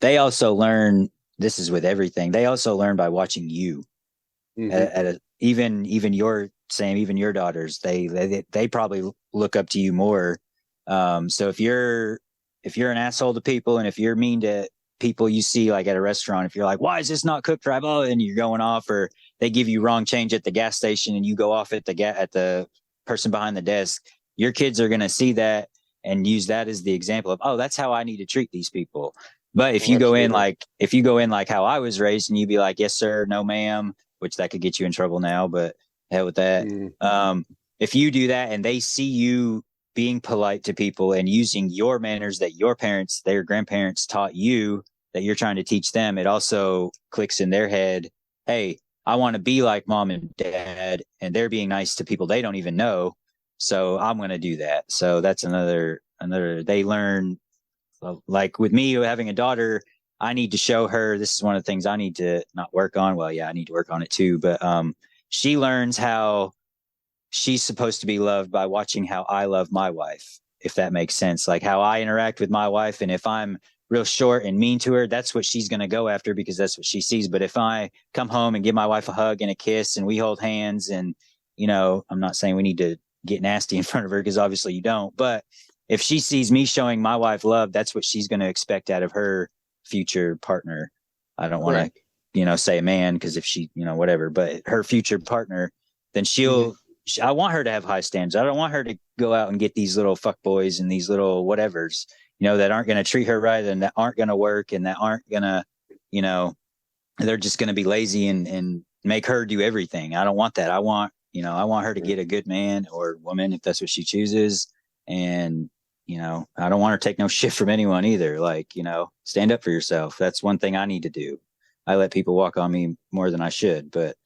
they also learn, this is with everything, they also learn by watching you. Even your daughters, they probably look up to you more. So if you're an asshole to people, and if you're mean to people you see, like at a restaurant, if you're like, why is this not cooked right? Oh, and you're going off, or they give you wrong change at the gas station and you go off at the person behind the desk, your kids are going to see that and use that as the example of, oh, that's how I need to treat these people. But if you go in like how I was raised, and you be like, yes, sir, no, ma'am, which that could get you in trouble now, but hell with that. If you do that and they see you being polite to people and using your manners that your parents, their grandparents taught you, that you're trying to teach them, it also clicks in their head, hey, I want to be like mom and dad, and they're being nice to people they don't even know, so I'm going to do that. So that's another, they learn, like with me having a daughter, I need to show her, this is one of the things I need to not work on. Well, yeah, I need to work on it too, but she learns how she's supposed to be loved by watching how I love my wife, if that makes sense. Like how I interact with my wife, and if I'm real short and mean to her, that's what she's going to go after because that's what she sees. But if I come home and give my wife a hug and a kiss and we hold hands, and, I'm not saying we need to get nasty in front of her because obviously you don't, but if she sees me showing my wife love, that's what she's going to expect out of her future partner. I don't want to, say man, because if she, whatever, but her future partner, then I want her to have high standards. I don't want her to go out and get these little fuck boys and these little whatevers, that aren't going to treat her right and that aren't going to work and that aren't going to, they're just going to be lazy and make her do everything. I don't want that. I want her to get a good man or woman if that's what she chooses. And, I don't want her to take no shit from anyone either. Like, stand up for yourself. That's one thing I need to do. I let people walk on me more than I should, but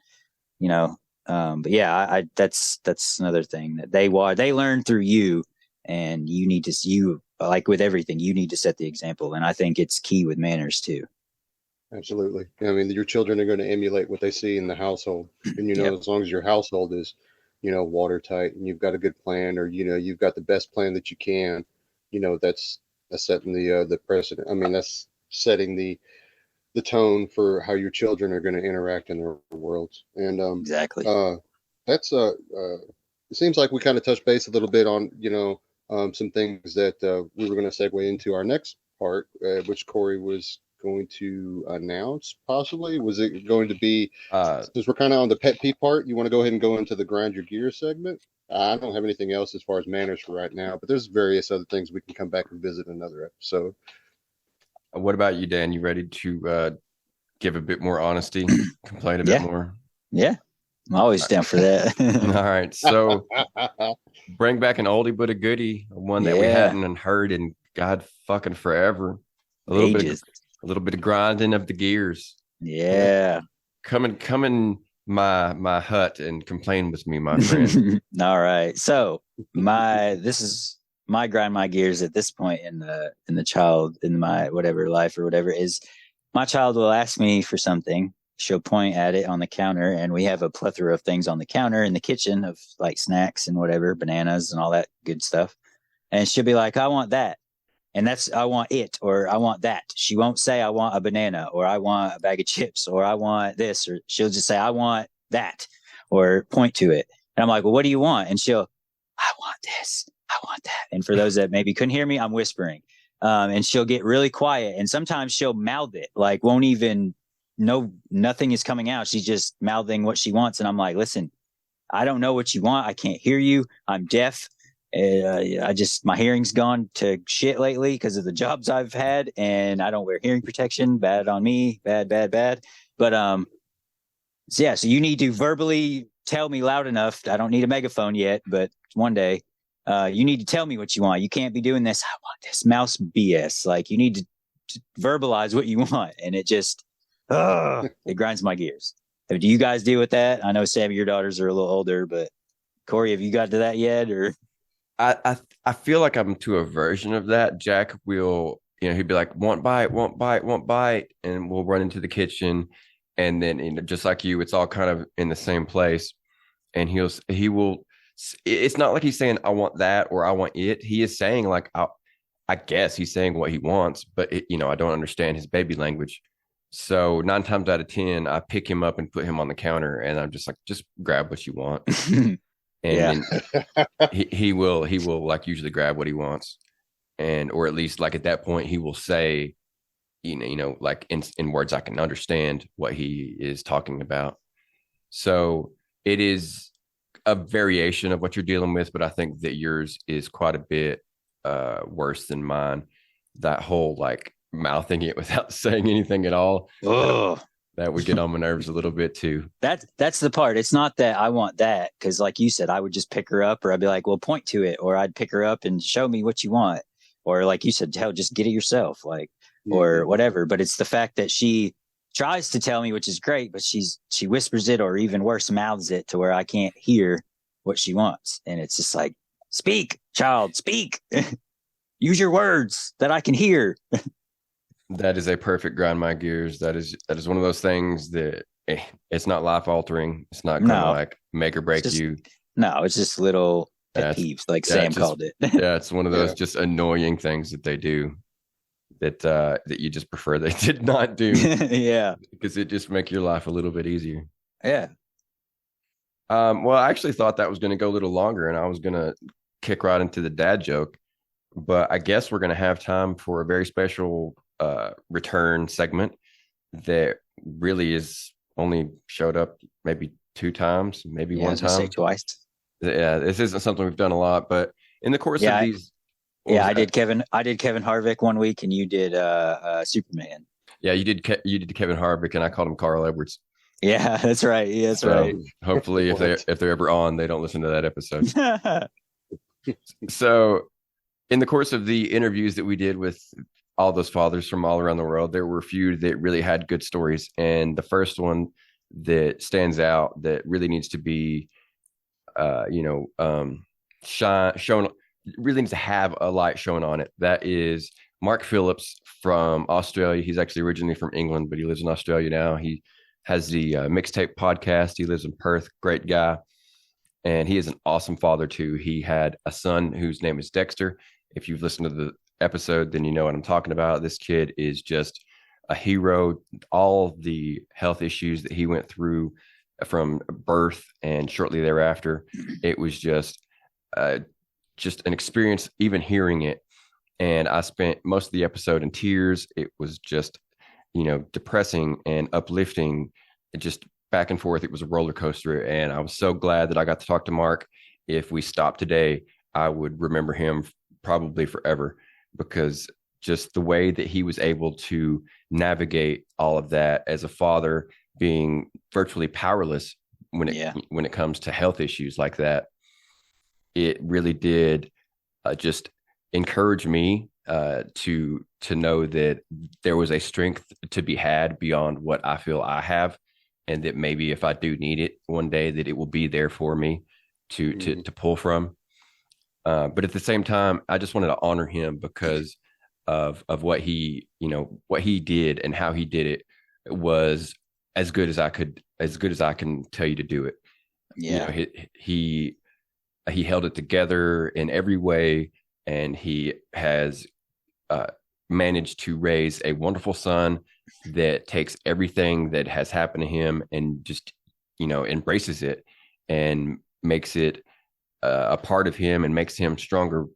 yeah, that's another thing that they learn through you, and you need to, like with everything, you need to set the example. And I think it's key with manners too. Absolutely. Your children are going to emulate what they see in the household. And, as long as your household is, watertight and you've got a good plan, or, you've got the best plan that you can, that's setting the precedent. That's setting the tone for how your children are going to interact in their worlds. And exactly. That's it seems like we kind of touched base a little bit on, some things that we were going to segue into our next part, which Corey was going to announce, possibly. Was it going to be, since we're kind of on the pet peeve part, you want to go ahead and go into the grind your gear segment? I don't have anything else as far as manners for right now, but there's various other things we can come back and visit another episode. What about you, Dan? You ready to give a bit more honesty, complain a bit more? Yeah. I'm always down for that. All right. So bring back an oldie but a goodie, one that we hadn't heard in God fucking forever. A little bit of grinding of the gears. Yeah. Come in my hut and complain with me, my friend. All right. So this is my grind my gears at this point in my whatever life or whatever is my child will ask me for something. She'll point at it on the counter, and we have a plethora of things on the counter in the kitchen of like snacks and whatever, bananas and all that good stuff. And she'll be like, I want that. And I want it, or I want that. She won't say, I want a banana, or I want a bag of chips, or I want this, or she'll just say, I want that, or point to it. And I'm like, well, what do you want? And I want this. I want that. And for those that maybe couldn't hear me, I'm whispering. And she'll get really quiet. And sometimes she'll mouth it, like won't even know nothing is coming out. She's just mouthing what she wants. And I'm like, listen, I don't know what you want. I can't hear you. I'm deaf. My hearing's gone to shit lately because of the jobs I've had, and I don't wear hearing protection. Bad on me. Bad. But, so you need to verbally tell me loud enough. I don't need a megaphone yet, but one day, you need to tell me what you want. You can't be doing this. I want this mouse BS. Like, you need to verbalize what you want. And it just, it grinds my gears. Do you guys deal with that? I know, Sam, your daughters are a little older, but Corey, have you got to that yet? Or I feel like I'm to a version of that. Jack will, he'd be like, want bite, and we'll run into the kitchen, and then just like you, it's all kind of in the same place, and he will. It's not like he's saying I want that or I want it. He is saying like I guess he's saying what he wants, but I don't understand his baby language. So 9 times out of 10, I pick him up and put him on the counter, and I'm just like, just grab what you want. And he will like usually grab what he wants, or at least like at that point he will say, like in words I can understand what he is talking about. So it is a variation of what you're dealing with, but I think that yours is quite a bit worse than mine. That whole like mouthing it without saying anything at all. That would get on my nerves a little bit too. That's the part. It's not that I want that, because like you said, I would just pick her up, or I'd be like, well, point to it, or I'd pick her up and show me what you want, or like you said, hell, just get it yourself, like, or whatever. But it's the fact that she tries to tell me, which is great, but she whispers it, or even worse, mouths it to where I can't hear what she wants, and it's just like, speak, child, speak, use your words that I can hear. That is a perfect grind my gears. That is one of those things that it's not life altering. It's not going to like make or break you. No, it's just little pet peeves, like Sam called it. Yeah, it's one of those just annoying things that they do that you just prefer they did not do. Yeah, because it just makes your life a little bit easier. Yeah. Well, I actually thought that was going to go a little longer, and I was going to kick right into the dad joke, but I guess we're going to have time for a very special return segment that really is only showed up maybe 2 times, maybe one time. Say twice. Yeah, this isn't something we've done a lot, but in the course of these, I did Kevin Harvick one week, and you did Superman. Yeah, you did Kevin Harvick, and I called him Carl Edwards. Yeah, that's right. Yeah, that's right. Hopefully, if they're ever on, they don't listen to that episode. So, in the course of the interviews that we did with all those fathers from all around the world, there were a few that really had good stories. And the first one that stands out that really needs to be, shown, really needs to have a light shown on it. That is Mark Phillips from Australia. He's actually originally from England, but he lives in Australia now. He has the Mixtape Podcast. He lives in Perth. Great guy. And he is an awesome father too. He had a son whose name is Dexter. If you've listened to the episode, then you know what I'm talking about. This kid is just a hero. All the health issues that he went through from birth and shortly thereafter, it was just an experience, even hearing it. And I spent most of the episode in tears. It was just, depressing and uplifting, just back and forth. It was a roller coaster. And I was so glad that I got to talk to Mark. If we stopped today, I would remember him probably forever, because just the way that he was able to navigate all of that as a father, being virtually powerless when it comes to health issues like that. It really did just encourage me to know that there was a strength to be had beyond what I feel I have, and that maybe if I do need it one day, that it will be there for me to pull from. But at the same time, I just wanted to honor him because of what he did and how he did it was as good as I can tell you to do it. Yeah. He held it together in every way, and he has managed to raise a wonderful son that takes everything that has happened to him and just, embraces it and makes it a part of him and makes him stronger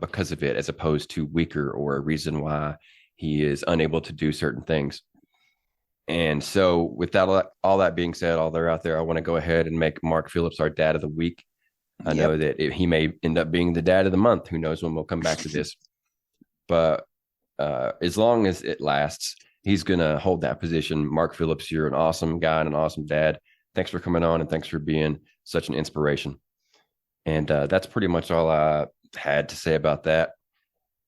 because of it, as opposed to weaker or a reason why he is unable to do certain things. And so with all that being said, all that out there, I want to go ahead and make Mark Phillips our dad of the week. I know that he may end up being the dad of the month. Who knows when we'll come back to this. But as long as it lasts, he's going to hold that position. Mark Phillips, you're an awesome guy and an awesome dad. Thanks for coming on, and thanks for being such an inspiration. And that's pretty much all I had to say about that.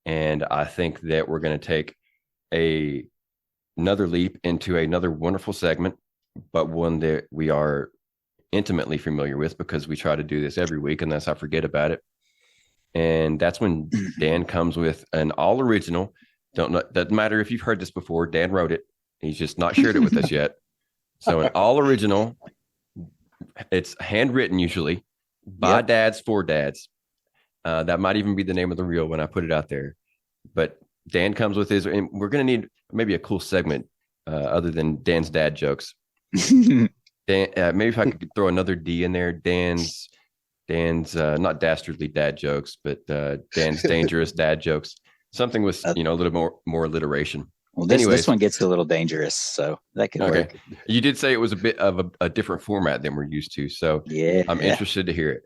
And I think that we're going to take another leap into another wonderful segment, but one that we are intimately familiar with because we try to do this every week, unless I forget about it. And that's when Dan comes with an all original. Doesn't matter if you've heard this before. Dan wrote it. He's just not shared it with us yet. So an all original. It's handwritten usually by dads for dads. That might even be the name of the reel when I put it out there. But Dan comes with his, and we're going to need maybe a cool segment other than Dan's dad jokes. Dan, maybe if I could throw another D in there, Dan's not dastardly dad jokes, but Dan's dangerous dad jokes. Something with a little more alliteration. Well, this one gets a little dangerous, so that could work. You did say it was a bit of a different format than we're used to, so I'm interested to hear it.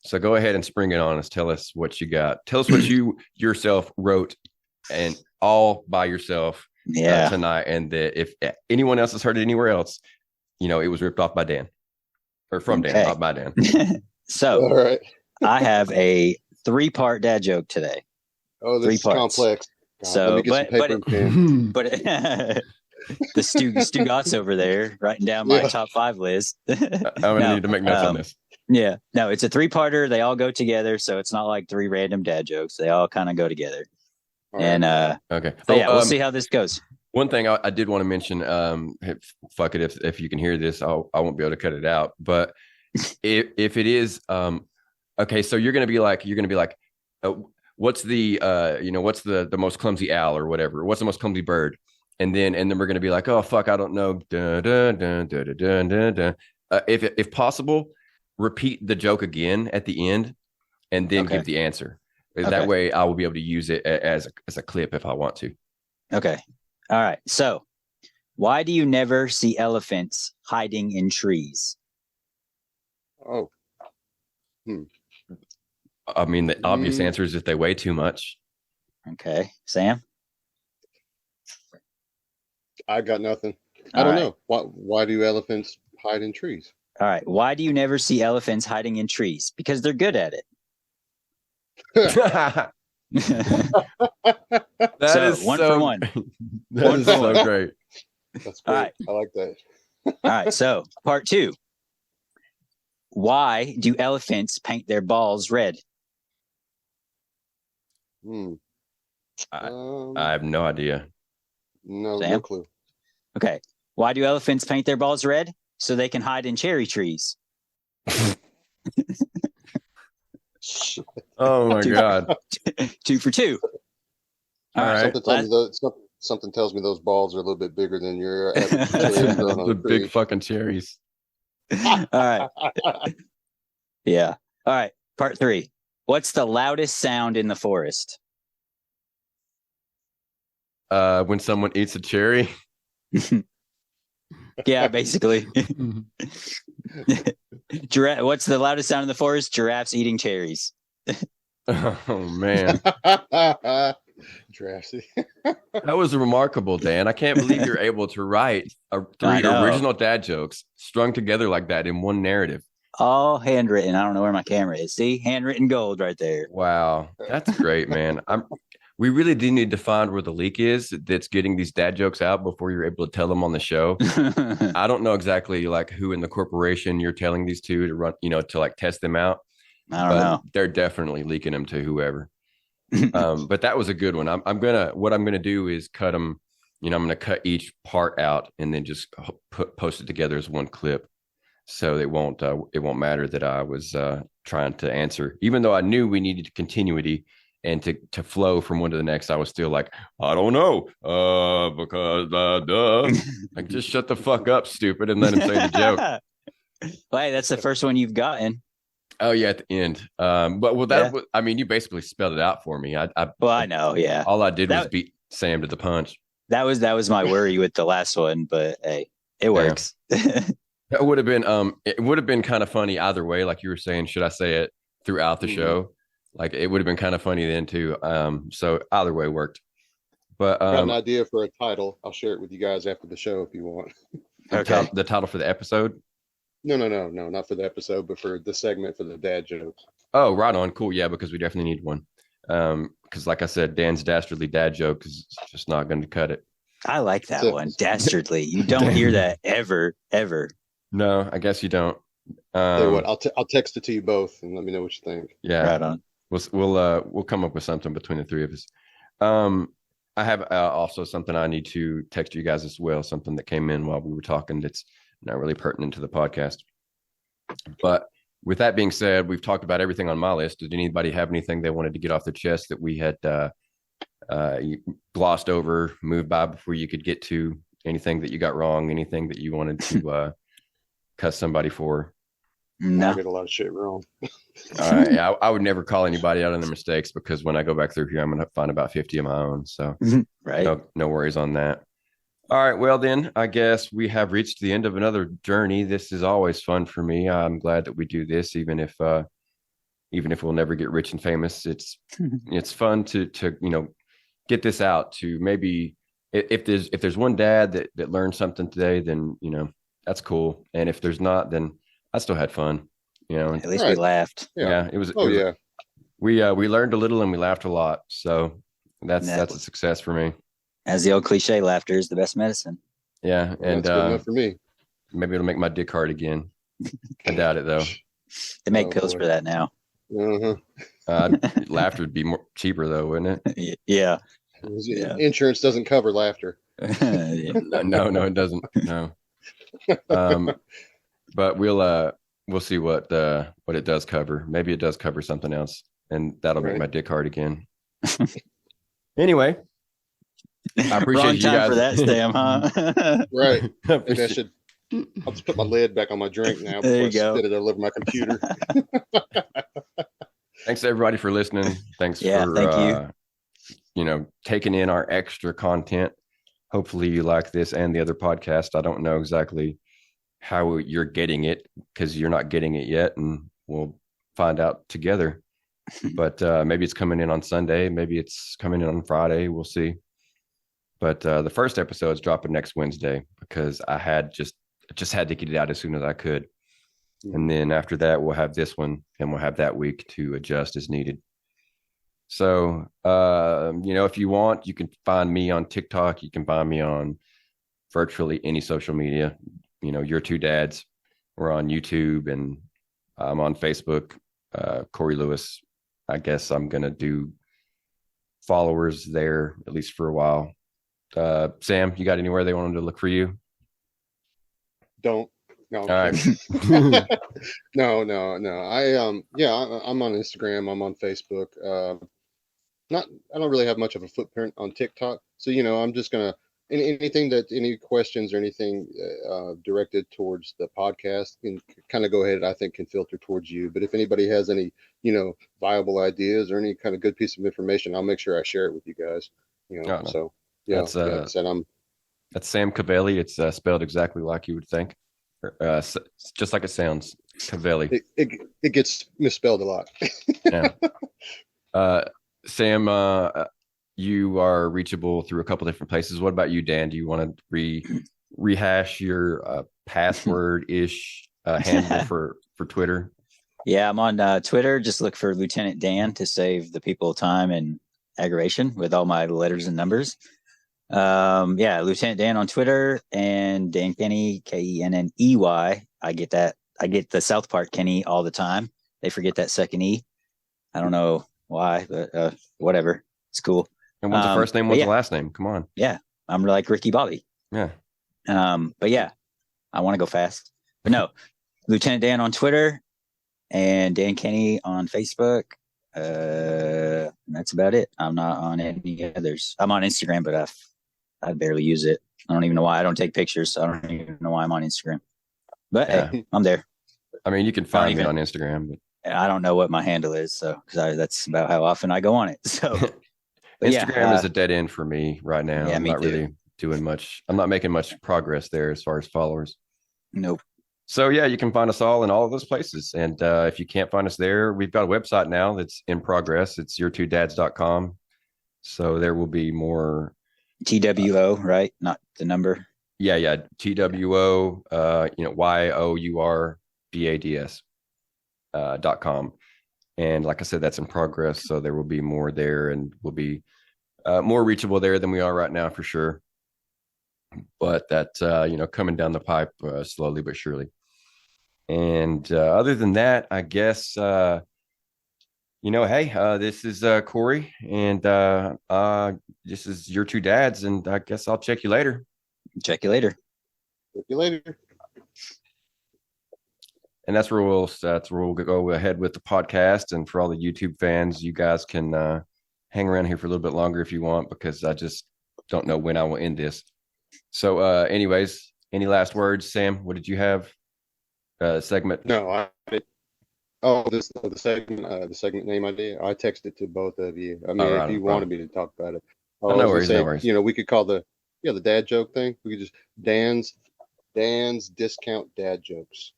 So go ahead and spring it on us. Tell us what you got. Tell us what you yourself wrote, and all by yourself tonight. And that if anyone else has heard it anywhere else, it was ripped off by Dan, or from Dan, not by Dan. So, all right. I have a 3-part dad joke today. Oh, this is complex. God, so, but the Stu Gott's over there writing down my top 5 list. I'm gonna need to make notes on this. Yeah, no, it's a 3-parter. They all go together, so it's not like 3 random dad jokes. They all kind of go together. All and okay, so we'll see how this goes. One thing I did want to mention, fuck it, if you can hear this, I won't be able to cut it out. But if it is, okay, so you're gonna be like, what's the what's the most clumsy owl or whatever? What's the most clumsy bird? And then we're gonna be like, oh fuck, I don't know. Dun, dun, dun, dun, dun, dun, dun. If possible, repeat the joke again at the end, and then give the answer. That way, I will be able to use it as a clip if I want to. Okay. All right. So, why do you never see elephants hiding in trees? Oh. I mean, the obvious answer is if they weigh too much. Okay. Sam? I got nothing. I don't know. Why do elephants hide in trees? All right. Why do you never see elephants hiding in trees? Because they're good at it. That is one for one. That is so great. That's great. Right. I like that. All right. So, part 2. Why do elephants paint their balls red? I have no idea. No clue. Okay. Why do elephants paint their balls red? So they can hide in cherry trees. Oh my God. 2 for 2. All right. Something tells me those balls are a little bit bigger than your the big fucking cherries. All right. Yeah. All right. Part 3. What's the loudest sound in the forest? When someone eats a cherry. Yeah, basically. What's the loudest sound in the forest? Giraffes eating cherries. Oh man. Drafty. That was remarkable, Dan. I can't believe you're able to write three original dad jokes strung together like that in one narrative. All handwritten. I don't know where my camera is. See, handwritten gold right there. Wow, that's great, man. We really do need to find where the leak is that's getting these dad jokes out before you're able to tell them on the show. I don't know exactly like who in the corporation you're telling these to run, to like test them out. I don't know. They're definitely leaking them to whoever. But that was a good one. What I'm gonna do is cut them. I'm gonna cut each part out and then just post it together as one clip, so it won't matter that I was trying to answer, even though I knew we needed continuity. And to flow from one to the next, I was still like, I don't know, because like just shut the fuck up, stupid, and let him say the joke. Well, hey, that's the first one you've gotten. Oh yeah, at the end. You basically spelled it out for me. I know, yeah. All I did was beat Sam to the punch. That was my worry with the last one, but hey, it works. That would have been it would have been kind of funny either way. Like you were saying, should I say it throughout the show? Like it would have been kind of funny then too. So either way worked. But got an idea for a title. I'll share it with you guys after the show if you want. Okay. The title for the episode? No, not for the episode, but for the segment for the dad jokes. Oh, right on. Cool. Yeah, because we definitely need one. Because like I said, Dan's dastardly dad joke is just not going to cut it. I like that one. Dastardly. You don't hear that ever. No, I guess you don't. Tell you what, I'll text it to you both and let me know what you think. Yeah. Right on. We'll come up with something between the three of us. I have also something I need to text you guys as well. Something that came in while we were talking that's not really pertinent to the podcast. But with that being said, we've talked about everything on my list. Did anybody have anything they wanted to get off their chest that we had glossed over, moved by before you could get to anything that you got wrong, anything that you wanted to cuss somebody for? No. I get a lot of shit wrong. I would never call anybody out on their mistakes, because when I go back through here, I'm going to find about 50 of my own. So right. No worries on that. All right. Well, then I guess we have reached the end of another journey. This is always fun for me. I'm glad that we do this, even if we'll never get rich and famous. It's fun to get this out to maybe if there's one dad that learned something today, then that's cool. And if there's not, then I still had fun, At least we laughed. Yeah, it was. Yeah. We learned a little and we laughed a lot. So that's a success for me. As the old cliche, laughter is the best medicine. Yeah, and that's good enough for me. Maybe it'll make my dick hard again. I doubt it though. They make pills for that now. Laughter would be more cheaper though, wouldn't it? Yeah. Insurance doesn't cover laughter. No, it doesn't. No. But we'll see what it does cover. Maybe it does cover something else, and that'll make my dick hard again. Anyway, I appreciate Wrong you time guys for that, Sam, huh? Right. Maybe I'll just put my lid back on my drink now before I spit it all over my computer. Thanks everybody for listening. Thank you. Taking in our extra content. Hopefully you like this and the other podcast. I don't know exactly how you're getting it, because you're not getting it yet, and we'll find out together. But maybe it's coming in on Sunday, maybe it's coming in on Friday, we'll see. But the first episode is dropping next Wednesday, because I had just had to get it out as soon as I could. And then after that, we'll have this one, and we'll have that week to adjust as needed. So, if you want, you can find me on TikTok. You can find me on virtually any social media. Your two dads. We're on YouTube, and I'm on Facebook. Corey Lewis. I guess I'm going to do followers there, at least for a while. Sam, you got anywhere they wanted to look for you? Don't. No. All right. No. I'm on Instagram. I'm on Facebook. I don't really have much of a footprint on TikTok. So, I'm just going to, any questions or anything directed towards the podcast can kind of go ahead, I think, can filter towards you. But if anybody has any, viable ideas or any kind of good piece of information, I'll make sure I share it with you guys. So yeah, that's Sam Cavelli. It's spelled exactly like you would think. Just like it sounds, Cavelli. It gets misspelled a lot. Yeah. Sam, you are reachable through a couple different places. What about you, Dan? Do you want to rehash your password-ish handle for Twitter? Yeah, I'm on Twitter. Just look for Lieutenant Dan to save the people time and aggravation with all my letters and numbers. Yeah, Lieutenant Dan on Twitter, and Dan Kenny, Kenney. I get that. I get the South Park Kenny all the time. They forget that second E. I don't know why, but whatever. It's cool. And what's the first name? What's the last name? Come on. Yeah, I'm like Ricky Bobby. Yeah. But yeah, I want to go fast. But no, Lieutenant Dan on Twitter and Dan Kenny on Facebook. That's about it. I'm not on any others. I'm on Instagram, but I barely use it. I don't even know why. I don't take pictures, so I don't even know why I'm on Instagram. But hey, I'm there. I mean, you can find me on Instagram, but I don't know what my handle is, so because that's about how often I go on it. So Instagram is a dead end for me right now. Yeah, I'm not really doing much. I'm not making much progress there as far as followers. Nope. So yeah, you can find us all in all of those places. And if you can't find us there, we've got a website now that's in progress. It's your2dads.com. So there will be more TWO, right? Not the number. Yeah. TWO, YOURBADS.com. And like I said, that's in progress. So there will be more there, and we'll be more reachable there than we are right now for sure. But that's, coming down the pipe slowly but surely. And other than that, I guess, hey, this is Corey, and this is Your Two Dads, and I guess I'll check you later. Check you later. Check you later. And that's where we'll go ahead with the podcast. And for all the YouTube fans, you guys can hang around here for a little bit longer if you want, because I just don't know when I will end this. So, anyways, any last words, Sam? What did you have? Segment? No, the segment name I did. I texted to both of you. I mean, if you wanted me to talk about it, no worries. We could call the dad joke thing. We could just Dan's discount dad jokes.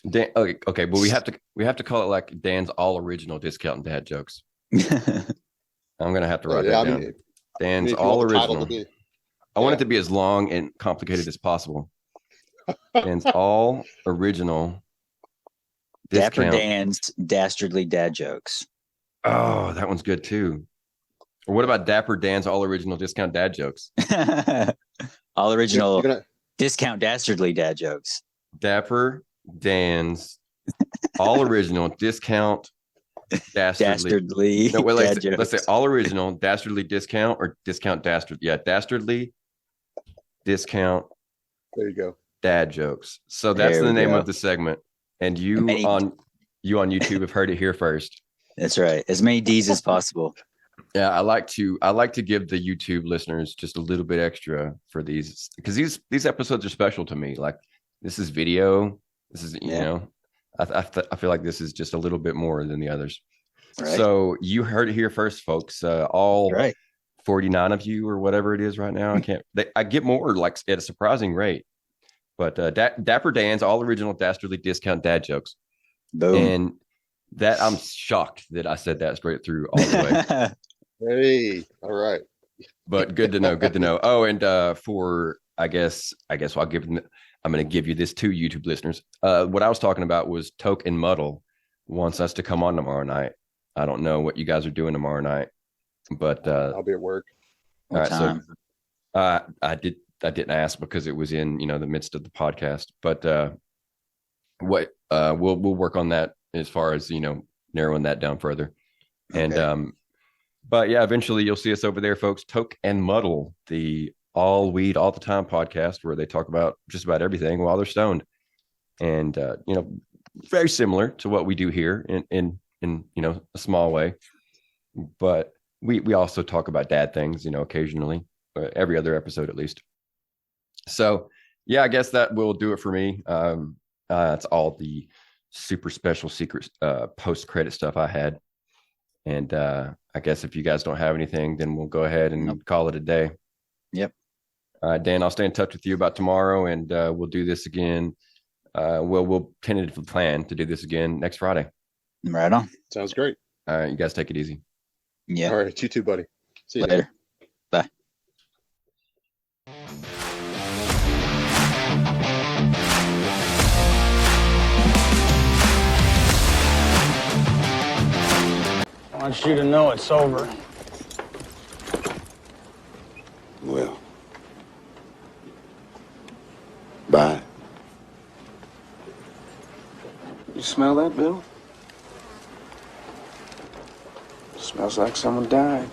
Dan, okay, but we have to call it like Dan's all original discount dad jokes. I'm gonna have to write that down. Dan's all original. I want it to be as long and complicated as possible. Dan's all original. Dapper Dan's Dastardly Dad jokes. Oh, that one's good too. Or what about Dapper Dan's all original discount dad jokes? All original discount Dastardly Dad jokes. Dapper Dan's all original discount Dastardly. No, wait, let's say all original Dastardly discount or discount dastard. Yeah, Dastardly discount. There you go. Dad jokes. So that's the name of the segment. And you on YouTube have heard it here first. That's right. As many D's as possible. Yeah, I like to give the YouTube listeners just a little bit extra for these, because these episodes are special to me. Like, this is video. This is I feel like this is just a little bit more than the others. Right. So you heard it here first, folks. All 49 of you or whatever it is right now. I get more, like, at a surprising rate. But Dapper Dan's all original Dastardly discount dad jokes. Boom. And that, I'm shocked that I said that straight through all the way. Hey, all right. But good to know. Good to know. Oh, and for I'm going to give you this too, YouTube listeners. What I was talking about was Toke and Muddle wants us to come on tomorrow night. I don't know what you guys are doing tomorrow night, but I'll be at work. All right, so I didn't ask because it was in the midst of the podcast, but we'll work on that as far as narrowing that down further. Okay. And but yeah, eventually you'll see us over there, folks. Toke and Muddle, the all weed all the time podcast, where they talk about just about everything while they're stoned, and very similar to what we do here in a small way, but we also talk about dad things occasionally, every other episode at least. So yeah, I guess that will do it for me. It's all the super special secret post credit stuff I had, and I guess if you guys don't have anything, then we'll go ahead and call it a day. Yep. All right, Dan, I'll stay in touch with you about tomorrow, and we'll do this again. We'll tentatively plan to do this again next Friday. Right on. Sounds great. All right, you guys take it easy. Yeah. All right, you too, buddy. See you Later. Bye. I want you to know it's over. Well, bye. You smell that, Bill? Smells like someone died.